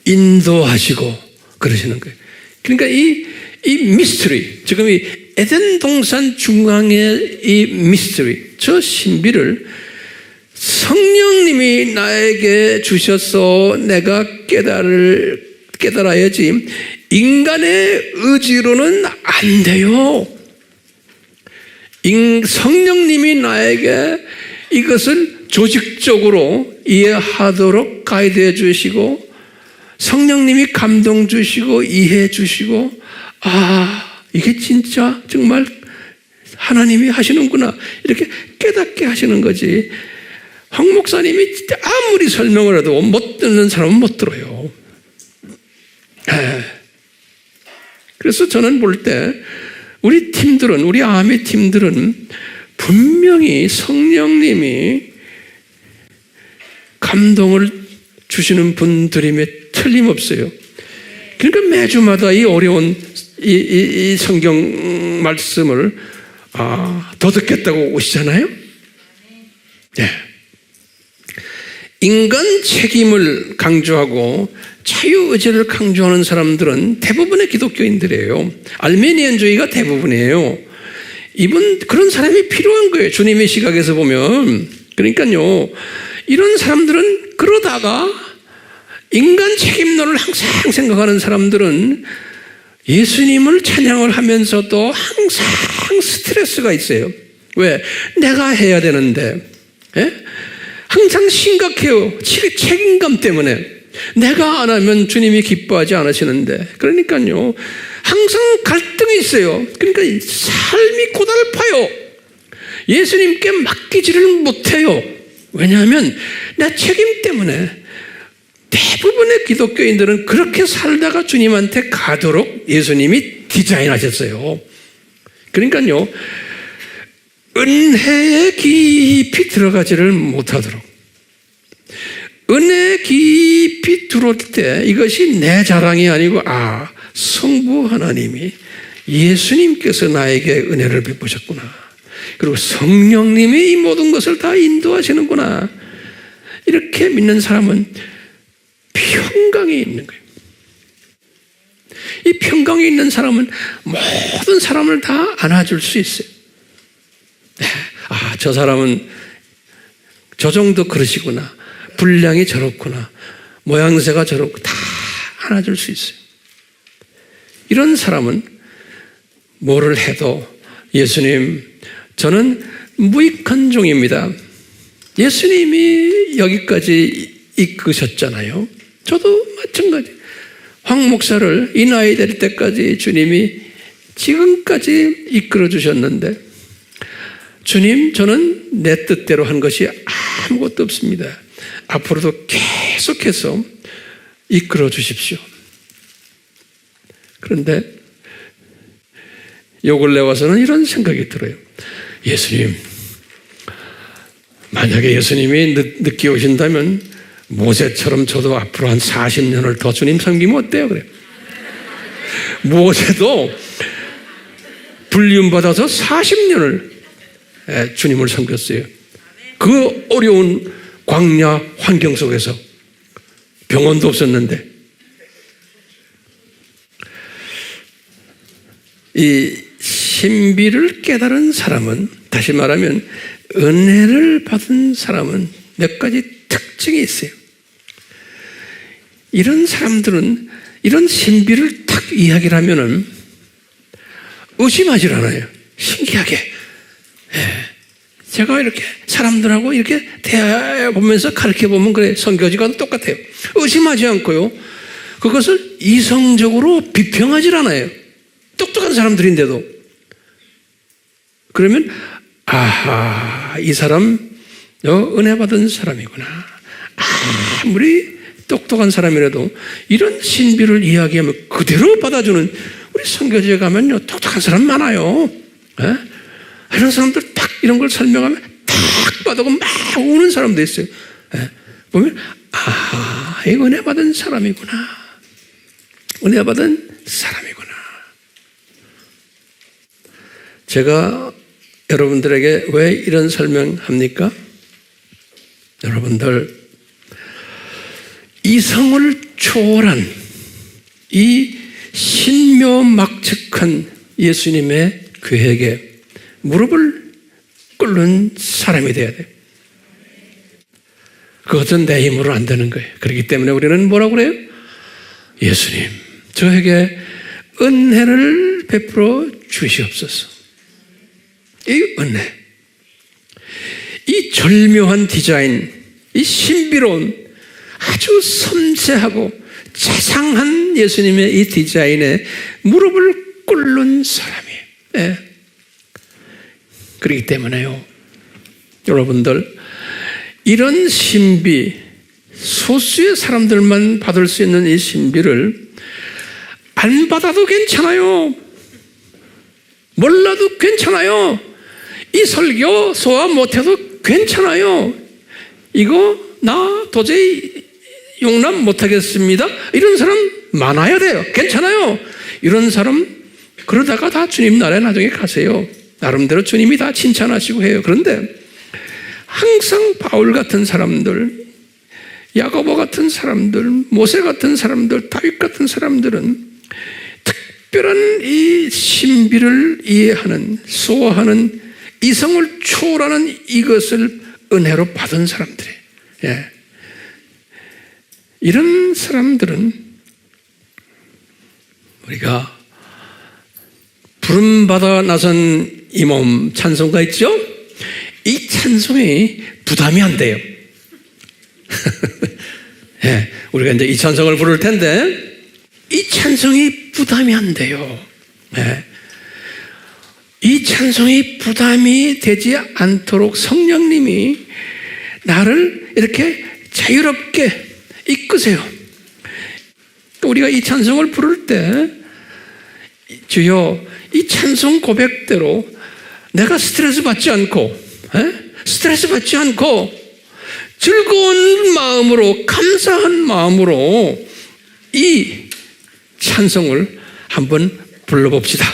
인도하시고 그러시는 거예요. 그러니까 이 미스터리, 지금 이 에덴 동산 중앙의 이 미스터리, 저 신비를 성령님이 나에게 주셔서 내가 깨달아야지 인간의 의지로는 안 돼요. 성령님이 나에게 이것을 조직적으로 이해하도록 가이드해 주시고 성령님이 감동 주시고 이해해 주시고, 이게 진짜 정말 하나님이 하시는구나 이렇게 깨닫게 하시는 거지. 황 목사님이 아무리 설명을 해도 못 듣는 사람은 못 들어요. 그래서 저는 볼 때 우리 팀들은, 우리 아미 팀들은 분명히 성령님이 감동을 주시는 분들임에 틀림없어요. 그러니까 매주마다 이 어려운 이 성경 말씀을 더 듣겠다고 오시잖아요. 네. 인간 책임을 강조하고 자유의지를 강조하는 사람들은 대부분의 기독교인들이에요. 알메니안주의가 대부분이에요. 그런 사람이 필요한 거예요. 주님의 시각에서 보면. 그러니까요, 이런 사람들은 그러다가 인간 책임론을 항상 생각하는 사람들은 예수님을 찬양을 하면서도 항상 스트레스가 있어요. 왜? 내가 해야 되는데. 예? 항상 심각해요. 책임감 때문에. 내가 안 하면 주님이 기뻐하지 않으시는데. 그러니까요, 항상 갈등이 있어요. 그러니까 삶이 고달파요. 예수님께 맡기지를 못해요. 왜냐하면 내 책임 때문에. 대부분의 기독교인들은 그렇게 살다가 주님한테 가도록 예수님이 디자인하셨어요. 그러니까요, 은혜에 깊이 들어가지를 못하도록. 은혜에 깊이 들어올 때 이것이 내 자랑이 아니고 성부 하나님이, 예수님께서 나에게 은혜를 베푸셨구나. 그리고 성령님이 이 모든 것을 다 인도하시는구나. 이렇게 믿는 사람은 평강이 있는 거예요. 이 평강이 있는 사람은 모든 사람을 다 안아줄 수 있어요. 저 사람은 저 정도 그러시구나. 분량이 저렇구나. 모양새가 저렇고 다 안아줄 수 있어요. 이런 사람은 뭐를 해도 예수님, 저는 무익한 종입니다. 예수님이 여기까지 이끄셨잖아요. 저도 마찬가지. 황 목사를 이 나이 될 때까지 주님이 지금까지 이끌어 주셨는데, 주님, 저는 내 뜻대로 한 것이 아무것도 없습니다. 앞으로도 계속해서 이끌어 주십시오. 그런데 요 근래 와서는 이런 생각이 들어요. 예수님, 만약에 예수님이 늦게 오신다면 모세처럼 저도 앞으로 한 40년을 더 주님 섬기면 어때요? 그래. 모세도 불리움받아서 40년을 주님을 섬겼어요. 그 어려운 광야 환경 속에서. 병원도 없었는데. 이 신비를 깨달은 사람은, 다시 말하면 은혜를 받은 사람은 몇 가지 특징이 있어요. 이런 사람들은 이런 신비를 딱 이야기를 하면은 의심하지 않아요. 신기하게. 제가 이렇게 사람들하고 이렇게 대화해보면서 가르쳐보면 그래, 선교지가 똑같아요. 의심하지 않고요, 그것을 이성적으로 비평하지 않아요. 똑똑한 사람들인데도. 그러면 이 사람 은혜 받은 사람이구나. 아무리 똑똑한 사람이라도 이런 신비를 이야기하면 그대로 받아주는, 우리 선교지에 가면요 똑똑한 사람 많아요. 이런 사람들 딱 이런 걸 설명하면 딱 받아고 막 우는 사람도 있어요. 보면 이 은혜 받은 사람이구나. 은혜 받은 사람이구나. 제가 여러분들에게 왜 이런 설명합니까? 여러분들, 이성을 초월한 이 신묘막측한 예수님의 계획에 무릎을 꿇는 사람이 되어야 돼요. 그것은 내 힘으로 안 되는 거예요. 그렇기 때문에 우리는 뭐라고 그래요? 예수님, 저에게 은혜를 베풀어 주시옵소서. 이 은혜, 이 절묘한 디자인, 이 신비로운 아주 섬세하고 자상한 예수님의 이 디자인에 무릎을 꿇는 사람이에요. 그렇기 때문에요, 여러분들, 이런 신비, 소수의 사람들만 받을 수 있는 이 신비를 안 받아도 괜찮아요. 몰라도 괜찮아요. 이 설교 소화 못해도 괜찮아요. 이거 나 도저히 용납 못하겠습니다. 이런 사람 많아야 돼요. 괜찮아요. 이런 사람 그러다가 다 주님 나라에 나중에 가세요. 나름대로 주님이 다 칭찬하시고 해요. 그런데 항상 바울 같은 사람들, 야고보 같은 사람들, 모세 같은 사람들, 다윗 같은 사람들은 특별한 이 신비를 이해하는, 소화하는, 이성을 초월하는 이것을 은혜로 받은 사람들이에요. 이런 사람들은 우리가 부름받아 나선 이 몸 찬송가 있죠? 이 찬송이 부담이 안 돼요. 우리가 이제 이 찬송을 부를 텐데 이 찬송이 부담이 안 돼요. 네. 이 찬송이 부담이 되지 않도록 성령님이 나를 이렇게 자유롭게 이끄세요. 우리가 이 찬송을 부를 때 주여 이 찬송 고백대로 내가 스트레스 받지 않고 즐거운 마음으로 감사한 마음으로 이 찬송을 한번 불러봅시다.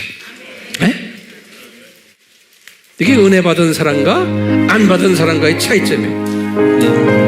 이게 은혜 받은 사람과 안 받은 사람과의 차이점이에요.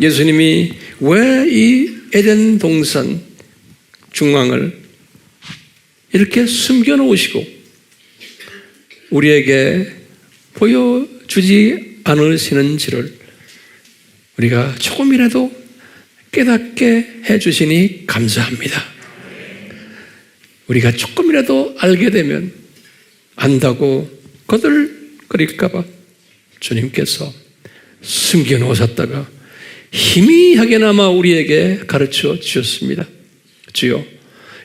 예수님이 왜 이 에덴 동산 중앙을 이렇게 숨겨 놓으시고 우리에게 보여주지 않으시는지를 우리가 조금이라도 깨닫게 해주시니 감사합니다. 우리가 조금이라도 알게 되면 안다고 거들거릴까 봐 주님께서 숨겨 놓으셨다가 희미하게나마 우리에게 가르쳐 주셨습니다. 주여,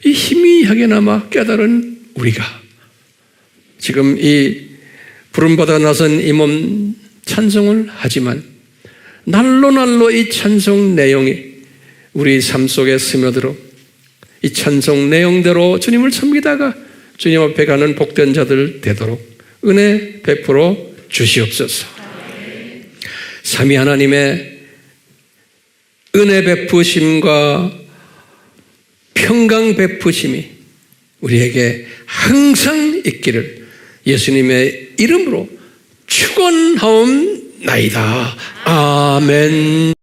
이 희미하게나마 깨달은 우리가 지금 이 부름받아 나선 이 몸 찬송을 하지만 날로 이 찬송 내용이 우리 삶 속에 스며들어 이 찬송 내용대로 주님을 섬기다가 주님 앞에 가는 복된 자들 되도록 은혜 베풀어 주시옵소서. 삼위 하나님의 은혜 베푸심과 평강 베푸심이 우리에게 항상 있기를 예수님의 이름으로 축원하옵나이다. 아멘.